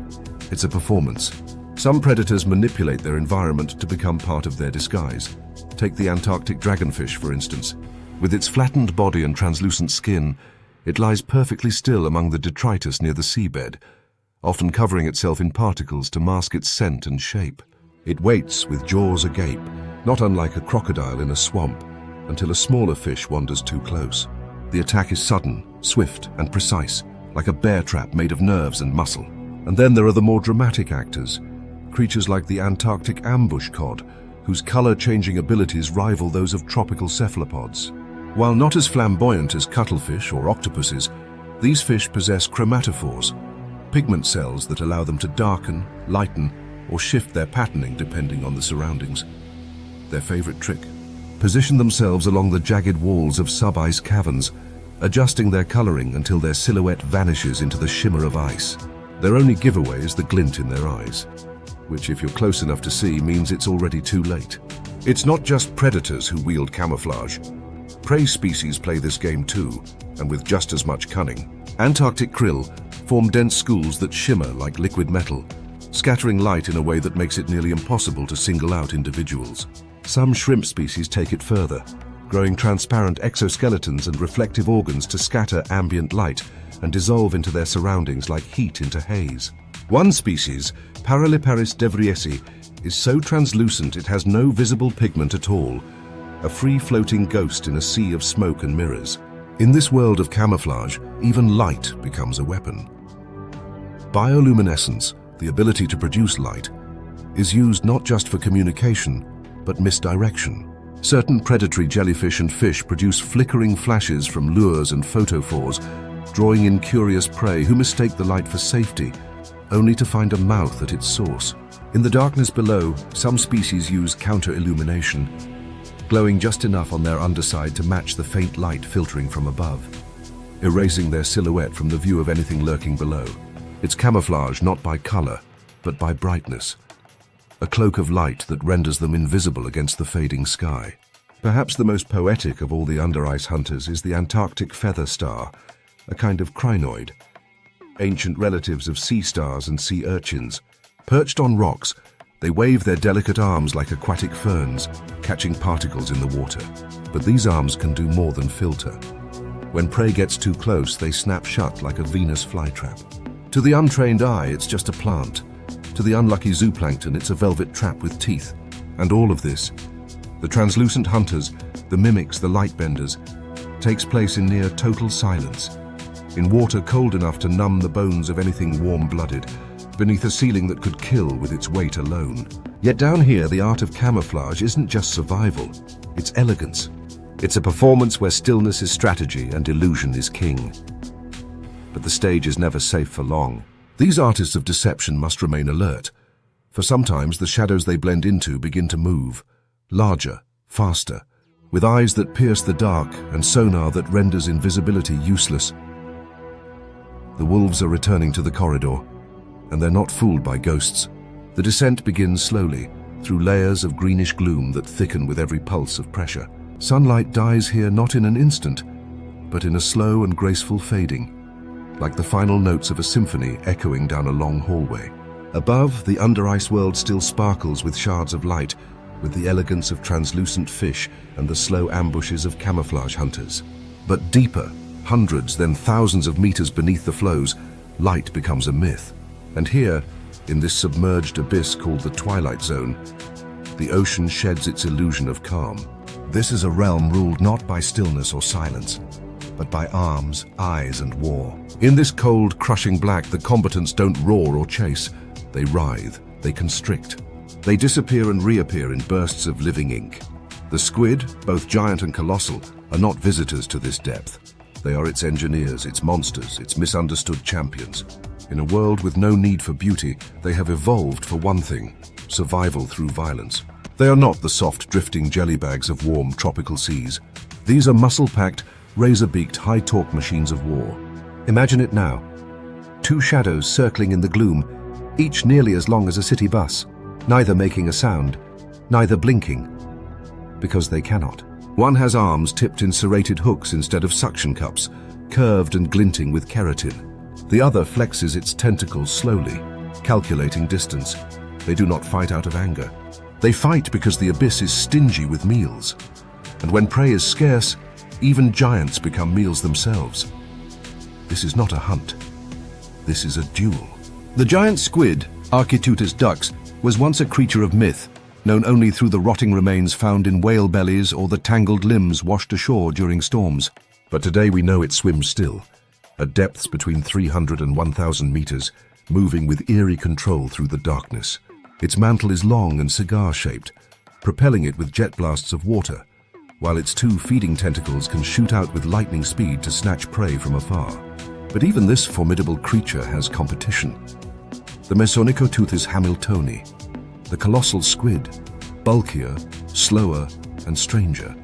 it's a performance. Some predators manipulate their environment to become part of their disguise. Take the Antarctic dragonfish, for instance. With its flattened body and translucent skin, it lies perfectly still among the detritus near the seabed, often covering itself in particles to mask its scent and shape. It waits with jaws agape, not unlike a crocodile in a swamp, until a smaller fish wanders too close. The attack is sudden, swift, and precise, like a bear trap made of nerves and muscle. And then there are the more dramatic actors, creatures like the Antarctic ambush cod, whose color-changing abilities rival those of tropical cephalopods. While not as flamboyant as cuttlefish or octopuses, these fish possess chromatophores, pigment cells that allow them to darken, lighten, or shift their patterning depending on the surroundings. Their favorite trick: position themselves along the jagged walls of sub-ice caverns, adjusting their coloring until their silhouette vanishes into the shimmer of ice. Their only giveaway is the glint in their eyes, which, if you're close enough to see, means it's already too late. It's not just predators who wield camouflage. Prey species play this game too, and with just as much cunning. Antarctic krill form dense schools that shimmer like liquid metal, scattering light in a way that makes it nearly impossible to single out individuals. Some shrimp species take it further, growing transparent exoskeletons and reflective organs to scatter ambient light and dissolve into their surroundings like heat into haze. One species, Paraliparis devriesi, is so translucent it has no visible pigment at all, a free-floating ghost in a sea of smoke and mirrors. In this world of camouflage, even light becomes a weapon. Bioluminescence, the ability to produce light, is used not just for communication, but misdirection. Certain predatory jellyfish and fish produce flickering flashes from lures and photophores, drawing in curious prey who mistake the light for safety, only to find a mouth at its source. In the darkness below, some species use counter-illumination, glowing just enough on their underside to match the faint light filtering from above, erasing their silhouette from the view of anything lurking below. It's camouflage not by color, but by brightness, a cloak of light that renders them invisible against the fading sky. Perhaps the most poetic of all the under-ice hunters is the Antarctic feather star, a kind of crinoid, ancient relatives of sea stars and sea urchins. Perched on rocks, they wave their delicate arms like aquatic ferns, catching particles in the water. But these arms can do more than filter. When prey gets too close, they snap shut like a Venus flytrap. To the untrained eye, it's just a plant. To the unlucky zooplankton, it's a velvet trap with teeth. And all of this, the translucent hunters, the mimics, the light benders, takes place in near total silence, in water cold enough to numb the bones of anything warm-blooded, beneath a ceiling that could kill with its weight alone. Yet down here, the art of camouflage isn't just survival, it's elegance. It's a performance where stillness is strategy and illusion is king. But the stage is never safe for long. These artists of deception must remain alert, for sometimes the shadows they blend into begin to move, larger, faster, with eyes that pierce the dark and sonar that renders invisibility useless. The wolves are returning to the corridor, and they're not fooled by ghosts. The descent begins slowly, through layers of greenish gloom that thicken with every pulse of pressure. Sunlight dies here not in an instant, but in a slow and graceful fading, like the final notes of a symphony echoing down a long hallway. Above, the under-ice world still sparkles with shards of light, with the elegance of translucent fish and the slow ambushes of camouflage hunters. But deeper, hundreds, then thousands of meters beneath the flows, light becomes a myth. And here, in this submerged abyss called the Twilight Zone, the ocean sheds its illusion of calm. This is a realm ruled not by stillness or silence, but by arms, eyes, and war. In this cold, crushing black, the combatants don't roar or chase. They writhe, they constrict. They disappear and reappear in bursts of living ink. The squid, both giant and colossal, are not visitors to this depth. They are its engineers, its monsters, its misunderstood champions. In a world with no need for beauty, they have evolved for one thing: survival through violence. They are not the soft, drifting jellybags of warm, tropical seas. These are muscle-packed, razor-beaked, high-torque machines of war. Imagine it now. Two shadows circling in the gloom, each nearly as long as a city bus, neither making a sound, neither blinking, because they cannot. One has arms tipped in serrated hooks instead of suction cups, curved and glinting with keratin. The other flexes its tentacles slowly, calculating distance. They do not fight out of anger. They fight because the abyss is stingy with meals. And when prey is scarce, even giants become meals themselves. This is not a hunt. This is a duel. The giant squid, Architeuthis dux, was once a creature of myth, known only through the rotting remains found in whale bellies or the tangled limbs washed ashore during storms. But today we know it swims still, at depths between 300 and 1,000 meters, moving with eerie control through the darkness. Its mantle is long and cigar-shaped, propelling it with jet blasts of water, while its two feeding tentacles can shoot out with lightning speed to snatch prey from afar. But even this formidable creature has competition. The Mesonychoteuthis hamiltoni, the colossal squid, bulkier, slower, and stranger.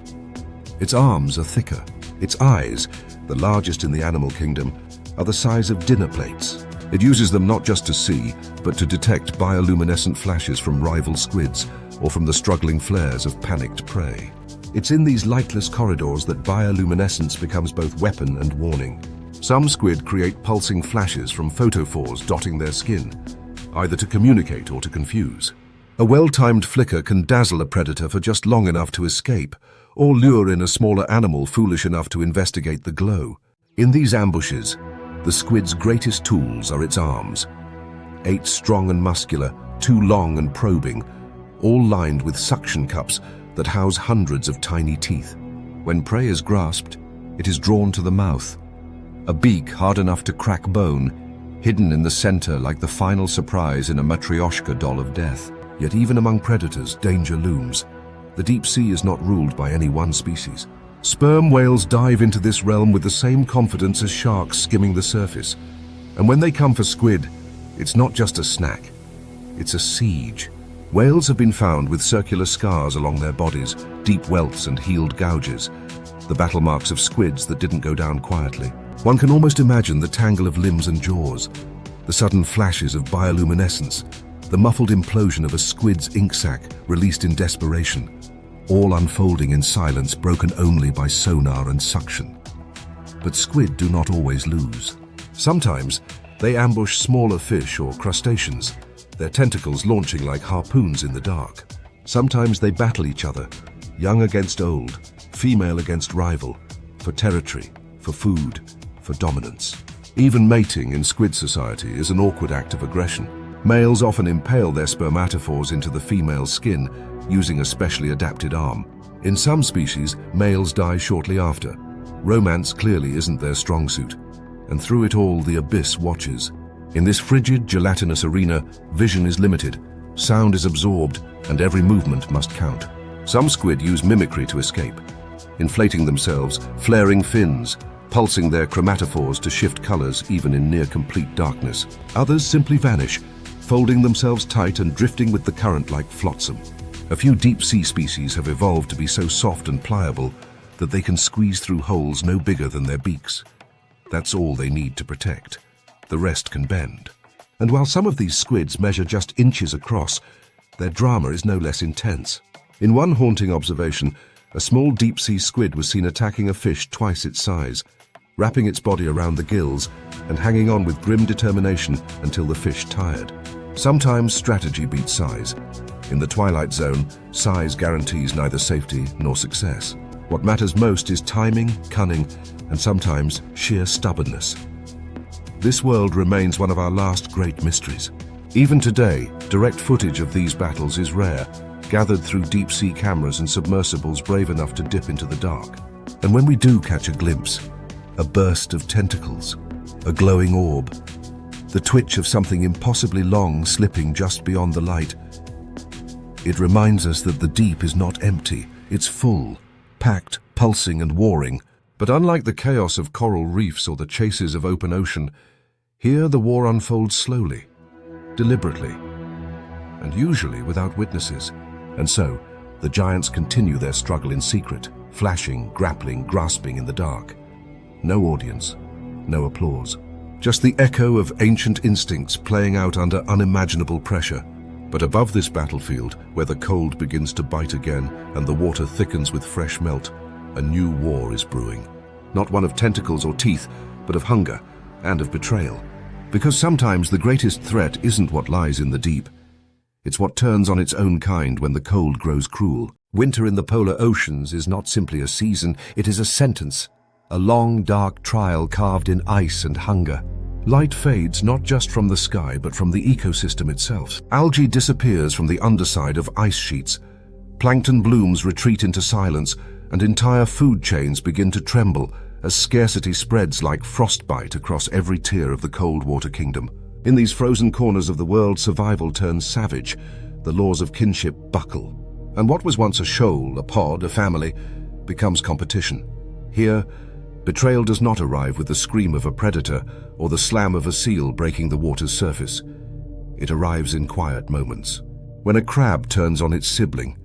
Its arms are thicker. Its eyes, the largest in the animal kingdom, are the size of dinner plates. It uses them not just to see, but to detect bioluminescent flashes from rival squids or from the struggling flares of panicked prey. It's in these lightless corridors that bioluminescence becomes both weapon and warning. Some squid create pulsing flashes from photophores dotting their skin, either to communicate or to confuse. A well-timed flicker can dazzle a predator for just long enough to escape, or lure in a smaller animal foolish enough to investigate the glow. In these ambushes, the squid's greatest tools are its arms. 8 strong and muscular, 2 long and probing, all lined with suction cups that house hundreds of tiny teeth. When prey is grasped, it is drawn to the mouth. A beak hard enough to crack bone, hidden in the center like the final surprise in a Matryoshka doll of death. Yet even among predators, danger looms. The deep sea is not ruled by any one species. Sperm whales dive into this realm with the same confidence as sharks skimming the surface. And when they come for squid, it's not just a snack, it's a siege. Whales have been found with circular scars along their bodies, deep welts and healed gouges, the battle marks of squids that didn't go down quietly. One can almost imagine the tangle of limbs and jaws, the sudden flashes of bioluminescence, the muffled implosion of a squid's ink sac released in desperation, all unfolding in silence broken only by sonar and suction. But squid do not always lose. Sometimes they ambush smaller fish or crustaceans, their tentacles launching like harpoons in the dark. Sometimes they battle each other, young against old, female against rival, for territory, for food, for dominance. Even mating in squid society is an awkward act of aggression. Males often impale their spermatophores into the female's skin using a specially adapted arm. In some species, males die shortly after. Romance clearly isn't their strong suit, and through it all the abyss watches. In this frigid, gelatinous arena, vision is limited, sound is absorbed, and every movement must count. Some squid use mimicry to escape, inflating themselves, flaring fins, pulsing their chromatophores to shift colors even in near-complete darkness. Others simply vanish, folding themselves tight and drifting with the current like flotsam. A few deep-sea species have evolved to be so soft and pliable that they can squeeze through holes no bigger than their beaks. That's all they need to protect. The rest can bend. And while some of these squids measure just inches across, their drama is no less intense. In one haunting observation, a small deep-sea squid was seen attacking a fish twice its size, wrapping its body around the gills and hanging on with grim determination until the fish tired. Sometimes strategy beats size. In the twilight zone, size guarantees neither safety nor success. What matters most is timing, cunning, and sometimes sheer stubbornness. This world remains one of our last great mysteries. Even today, direct footage of these battles is rare, gathered through deep-sea cameras and submersibles brave enough to dip into the dark. And when we do catch a glimpse, a burst of tentacles, a glowing orb, the twitch of something impossibly long slipping just beyond the light, it reminds us that the deep is not empty, it's full, packed, pulsing and warring. But unlike the chaos of coral reefs or the chases of open ocean, here the war unfolds slowly, deliberately, and usually without witnesses. And so, the giants continue their struggle in secret, flashing, grappling, grasping in the dark. No audience, no applause. Just the echo of ancient instincts playing out under unimaginable pressure. But above this battlefield, where the cold begins to bite again and the water thickens with fresh melt, a new war is brewing. Not one of tentacles or teeth, but of hunger and of betrayal. Because sometimes the greatest threat isn't what lies in the deep. It's what turns on its own kind when the cold grows cruel. Winter in the polar oceans is not simply a season, it is a sentence. A long, dark trial carved in ice and hunger. Light fades not just from the sky, but from the ecosystem itself. Algae disappears from the underside of ice sheets. Plankton blooms retreat into silence, and entire food chains begin to tremble as scarcity spreads like frostbite across every tier of the cold water kingdom. In these frozen corners of the world, survival turns savage. The laws of kinship buckle. And what was once a shoal, a pod, a family, becomes competition. Here, betrayal does not arrive with the scream of a predator or the slam of a seal breaking the water's surface. It arrives in quiet moments. When a crab turns on its sibling.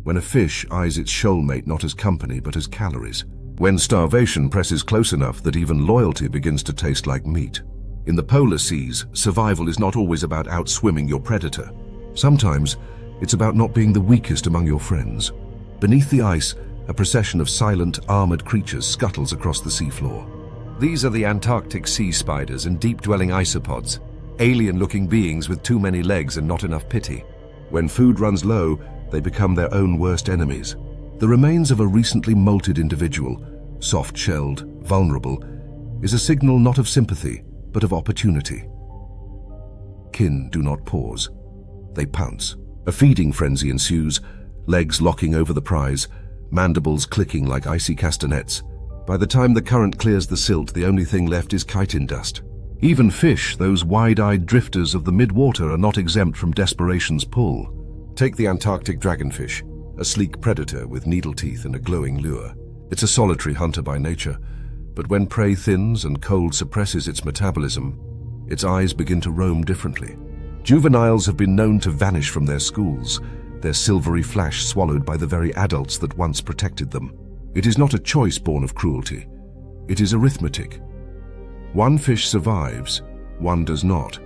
When a fish eyes its shoalmate not as company but as calories. When starvation presses close enough that even loyalty begins to taste like meat. In the polar seas, survival is not always about outswimming your predator. Sometimes, it's about not being the weakest among your friends. Beneath the ice, a procession of silent, armored creatures scuttles across the seafloor. These are the Antarctic sea spiders and deep-dwelling isopods, alien-looking beings with too many legs and not enough pity. When food runs low, they become their own worst enemies. The remains of a recently molted individual, soft-shelled, vulnerable, is a signal not of sympathy, but of opportunity. Kin do not pause. They pounce. A feeding frenzy ensues, legs locking over the prize, mandibles clicking like icy castanets. By the time the current clears the silt, the only thing left is chitin dust. Even fish, those wide-eyed drifters of the mid-water, are not exempt from desperation's pull. Take the Antarctic dragonfish, a sleek predator with needle teeth and a glowing lure. It's a solitary hunter by nature, but when prey thins and cold suppresses its metabolism, its eyes begin to roam differently. Juveniles have been known to vanish from their schools, their silvery flash swallowed by the very adults that once protected them. It is not a choice born of cruelty. It is arithmetic. One fish survives, one does not.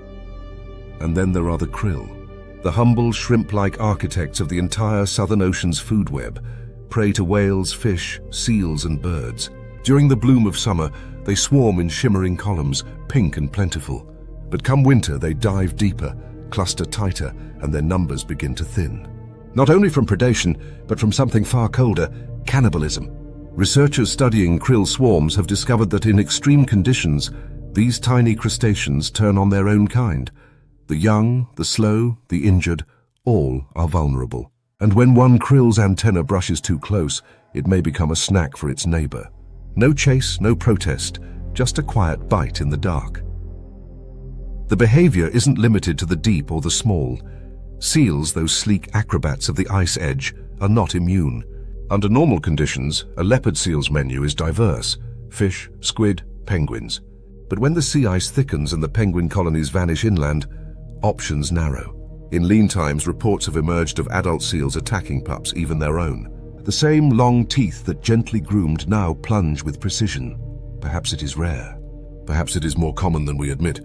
And then there are the krill, the humble shrimp-like architects of the entire Southern Ocean's food web, prey to whales, fish, seals and birds. During the bloom of summer, they swarm in shimmering columns, pink and plentiful. But come winter, they dive deeper, cluster tighter, and their numbers begin to thin. Not only from predation, but from something far colder, cannibalism. Researchers studying krill swarms have discovered that in extreme conditions, these tiny crustaceans turn on their own kind. The young, the slow, the injured, all are vulnerable. And when one krill's antenna brushes too close, it may become a snack for its neighbor. No chase, no protest, just a quiet bite in the dark. The behavior isn't limited to the deep or the small. Seals, those sleek acrobats of the ice edge, are not immune. Under normal conditions, a leopard seal's menu is diverse: fish, squid, penguins. But when the sea ice thickens and the penguin colonies vanish inland, options narrow. In lean times, reports have emerged of adult seals attacking pups, even their own. The same long teeth that gently groomed now plunge with precision. Perhaps it is rare. Perhaps it is more common than we admit.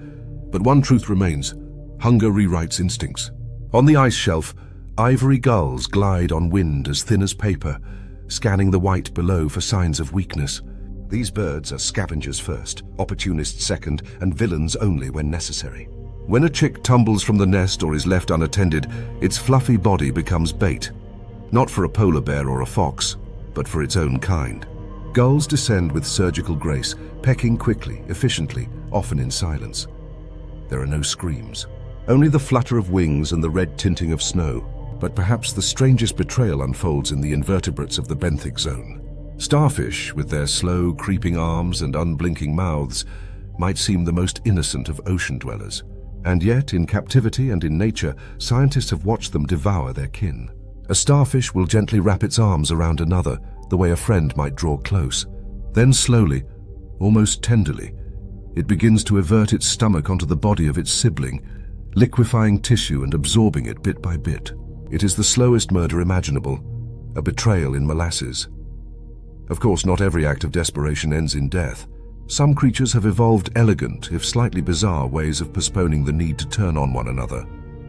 But one truth remains: hunger rewrites instincts. On the ice shelf, ivory gulls glide on wind as thin as paper, scanning the white below for signs of weakness. These birds are scavengers first, opportunists second, and villains only when necessary. When a chick tumbles from the nest or is left unattended, its fluffy body becomes bait. Not for a polar bear or a fox, but for its own kind. Gulls descend with surgical grace, pecking quickly, efficiently, often in silence. There are no screams. Only the flutter of wings and the red tinting of snow. But perhaps the strangest betrayal unfolds in the invertebrates of the benthic zone. Starfish, with their slow, creeping arms and unblinking mouths, might seem the most innocent of ocean dwellers. And yet, in captivity and in nature, scientists have watched them devour their kin. A starfish will gently wrap its arms around another, the way a friend might draw close. Then slowly, almost tenderly, it begins to avert its stomach onto the body of its sibling, liquefying tissue and absorbing it bit by bit. It is the slowest murder imaginable, a betrayal in molasses. Of course, not every act of desperation ends in death. Some creatures have evolved elegant, if slightly bizarre, ways of postponing the need to turn on one another.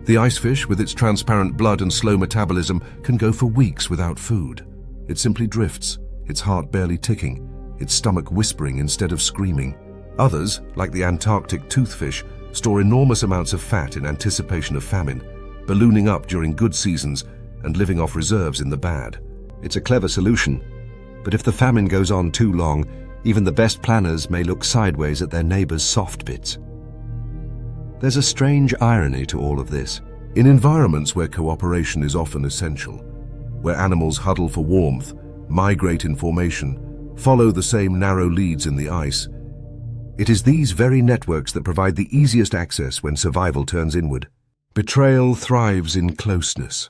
The icefish, with its transparent blood and slow metabolism, can go for weeks without food. It simply drifts, its heart barely ticking, its stomach whispering instead of screaming. Others, like the Antarctic toothfish, store enormous amounts of fat in anticipation of famine, ballooning up during good seasons and living off reserves in the bad. It's a clever solution, but if the famine goes on too long, even the best planners may look sideways at their neighbors' soft bits. There's a strange irony to all of this. In environments where cooperation is often essential, where animals huddle for warmth, migrate in formation, follow the same narrow leads in the ice, it is these very networks that provide the easiest access when survival turns inward. Betrayal thrives in closeness.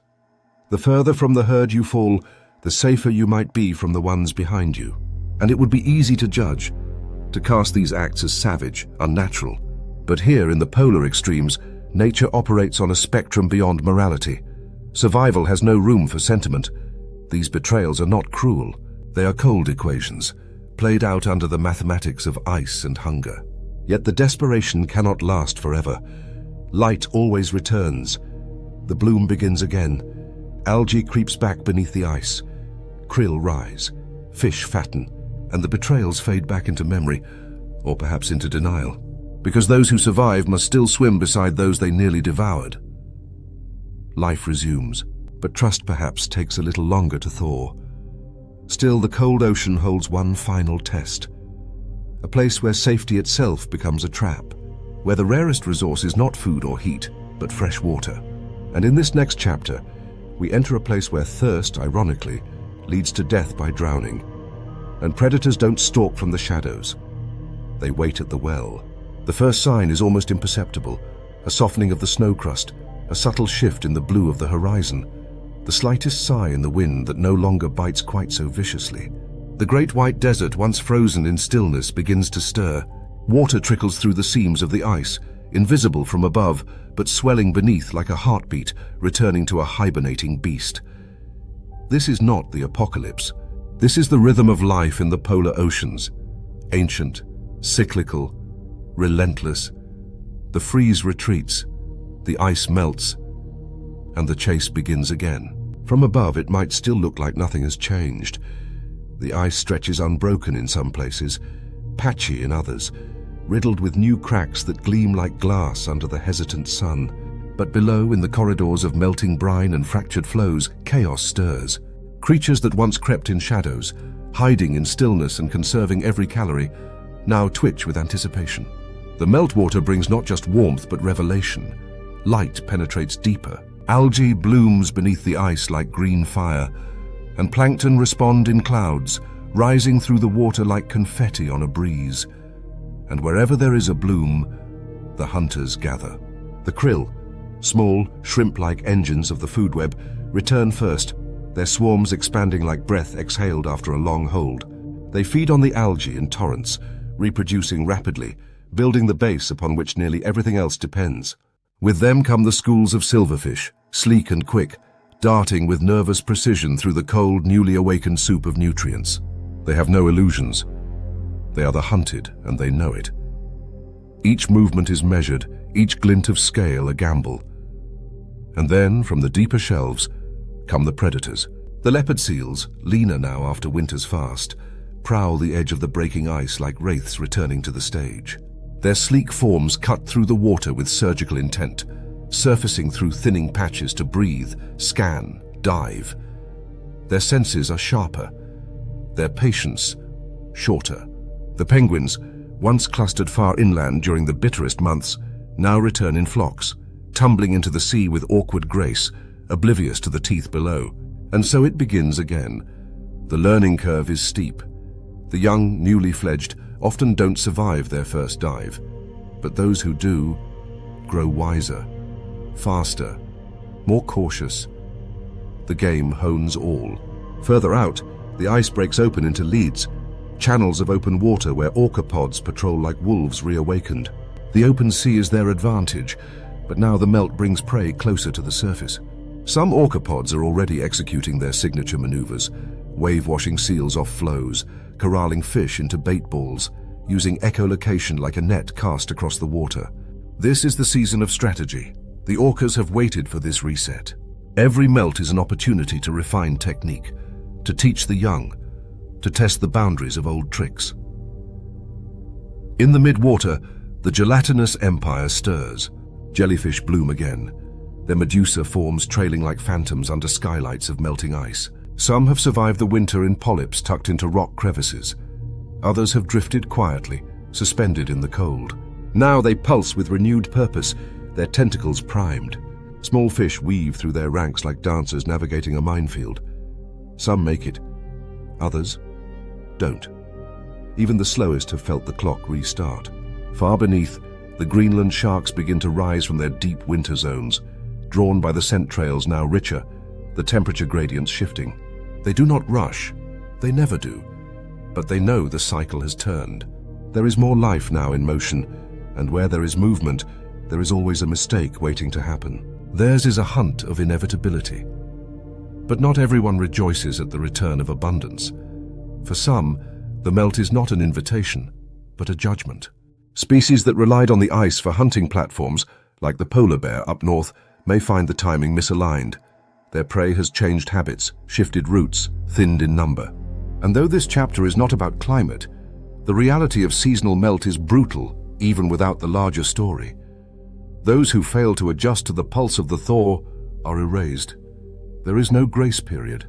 The further from the herd you fall, the safer you might be from the ones behind you. And it would be easy to judge, to cast these acts as savage, unnatural. But here in the polar extremes, nature operates on a spectrum beyond morality. Survival has no room for sentiment. These betrayals are not cruel. They are cold equations, played out under the mathematics of ice and hunger. Yet the desperation cannot last forever. Light always returns. The bloom begins again. Algae creeps back beneath the ice. Krill rise. Fish fatten. And the betrayals fade back into memory, or perhaps into denial. Because those who survive must still swim beside those they nearly devoured. Life resumes, but trust perhaps takes a little longer to thaw. Still, the cold ocean holds one final test. A place where safety itself becomes a trap, where the rarest resource is not food or heat, but fresh water. And in this next chapter, we enter a place where thirst, ironically, leads to death by drowning. And predators don't stalk from the shadows. They wait at the well. The first sign is almost imperceptible, a softening of the snow crust, a subtle shift in the blue of the horizon, the slightest sigh in the wind that no longer bites quite so viciously. The great white desert, once frozen in stillness, begins to stir. Water trickles through the seams of the ice, invisible from above, but swelling beneath like a heartbeat, returning to a hibernating beast. This is not the apocalypse. This is the rhythm of life in the polar oceans. Ancient, cyclical, relentless. The freeze retreats, the ice melts, and the chase begins again. From above, it might still look like nothing has changed. The ice stretches unbroken in some places, patchy in others, riddled with new cracks that gleam like glass under the hesitant sun. But below, in the corridors of melting brine and fractured flows, chaos stirs. Creatures that once crept in shadows, hiding in stillness and conserving every calorie, now twitch with anticipation. The meltwater brings not just warmth but revelation. Light penetrates deeper, Algae blooms beneath the ice like green fire, and plankton respond in clouds, rising through the water like confetti on a breeze. And wherever there is a bloom, the hunters gather. The krill, small, shrimp-like engines of the food web, return first, their swarms expanding like breath exhaled after a long hold. They feed on the algae in torrents, reproducing rapidly, building the base upon which nearly everything else depends. With them come the schools of silverfish, sleek and quick, darting with nervous precision through the cold, newly awakened soup of nutrients. They have no illusions. They are the hunted, and they know it. Each movement is measured, each glint of scale a gamble. And then, from the deeper shelves, come the predators. The leopard seals, leaner now after winter's fast, prowl the edge of the breaking ice like wraiths returning to the stage. Their sleek forms cut through the water with surgical intent, surfacing through thinning patches to breathe, scan, dive. Their senses are sharper, their patience shorter. The penguins, once clustered far inland during the bitterest months, now return in flocks, tumbling into the sea with awkward grace, oblivious to the teeth below. And so it begins again. The learning curve is steep. The young, newly fledged, often don't survive their first dive, but those who do grow wiser, faster, more cautious. The game hones all. Further out, the ice breaks open into leads, channels of open water where orca pods patrol like wolves reawakened. The open sea is their advantage, but now the melt brings prey closer to the surface. Some orca pods are already executing their signature maneuvers, wave-washing seals off floes, corralling fish into bait balls, using echolocation like a net cast across the water. This is the season of strategy. The orcas have waited for this reset. Every melt is an opportunity to refine technique, to teach the young, to test the boundaries of old tricks. In the mid-water, the gelatinous empire stirs. Jellyfish bloom again, their medusa forms trailing like phantoms under skylights of melting ice. Some have survived the winter in polyps tucked into rock crevices. Others have drifted quietly, suspended in the cold. Now they pulse with renewed purpose, their tentacles primed. Small fish weave through their ranks like dancers navigating a minefield. Some make it, others don't. Even the slowest have felt the clock restart. Far beneath, the Greenland sharks begin to rise from their deep winter zones, drawn by the scent trails now richer, the temperature gradients shifting. They do not rush, they never do, but they know the cycle has turned. There is more life now in motion, and where there is movement, there is always a mistake waiting to happen. Theirs is a hunt of inevitability. But not everyone rejoices at the return of abundance. For some, the melt is not an invitation, but a judgment. Species that relied on the ice for hunting platforms, like the polar bear up north, may find the timing misaligned. Their prey has changed habits, shifted routes, thinned in number. And though this chapter is not about climate, the reality of seasonal melt is brutal, even without the larger story. Those who fail to adjust to the pulse of the thaw are erased. There is no grace period.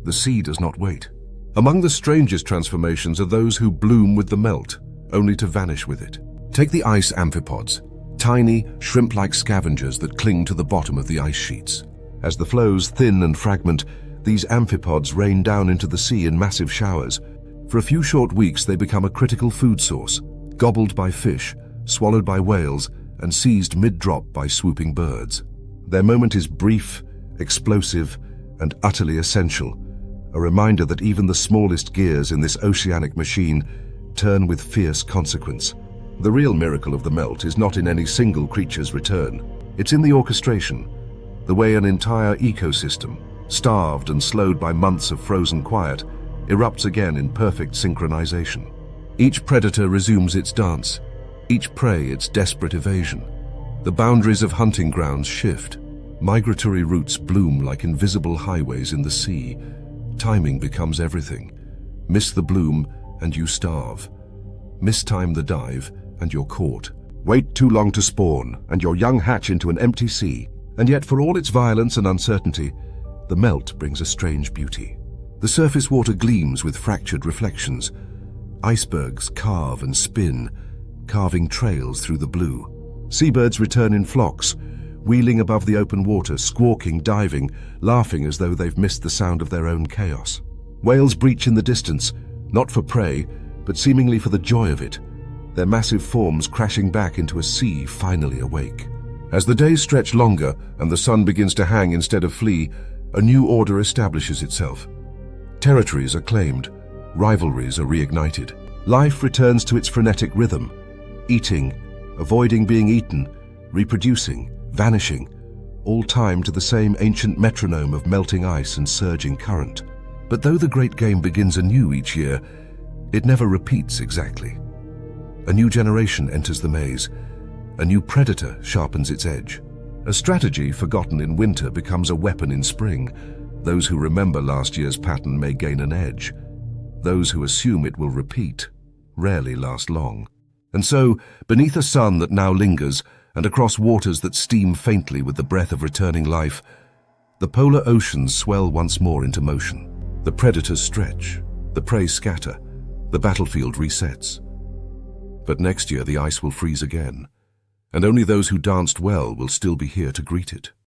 The sea does not wait. Among the strangest transformations are those who bloom with the melt, only to vanish with it. Take the ice amphipods, tiny, shrimp-like scavengers that cling to the bottom of the ice sheets. As the floes thin and fragment, these amphipods rain down into the sea in massive showers. For a few short weeks, they become a critical food source, gobbled by fish, swallowed by whales, and seized mid-drop by swooping birds. Their moment is brief, explosive, and utterly essential, a reminder that even the smallest gears in this oceanic machine turn with fierce consequence. The real miracle of the melt is not in any single creature's return. It's in the orchestration, the way an entire ecosystem, starved and slowed by months of frozen quiet, erupts again in perfect synchronization. Each predator resumes its dance, each prey its desperate evasion. The boundaries of hunting grounds shift. Migratory routes bloom like invisible highways in the sea. Timing becomes everything. Miss the bloom and you starve. Mistime the dive and you're caught. Wait too long to spawn and your young hatch into an empty sea. And yet, for all its violence and uncertainty, the melt brings a strange beauty. The surface water gleams with fractured reflections. Icebergs carve and spin, carving trails through the blue. Seabirds return in flocks, wheeling above the open water, squawking, diving, laughing as though they've missed the sound of their own chaos. Whales breach in the distance, not for prey, but seemingly for the joy of it, their massive forms crashing back into a sea finally awake. As the days stretch longer and the sun begins to hang instead of flee, a new order establishes itself. Territories are claimed, rivalries are reignited. Life returns to its frenetic rhythm, eating, avoiding being eaten, reproducing, vanishing, all timed to the same ancient metronome of melting ice and surging current. But though the great game begins anew each year, it never repeats exactly. A new generation enters the maze. A new predator sharpens its edge. A strategy forgotten in winter becomes a weapon in spring. Those who remember last year's pattern may gain an edge. Those who assume it will repeat rarely last long. And so, beneath a sun that now lingers, and across waters that steam faintly with the breath of returning life, the polar oceans swell once more into motion. The predators stretch, the prey scatter, the battlefield resets. But next year the ice will freeze again, and only those who danced well will still be here to greet it.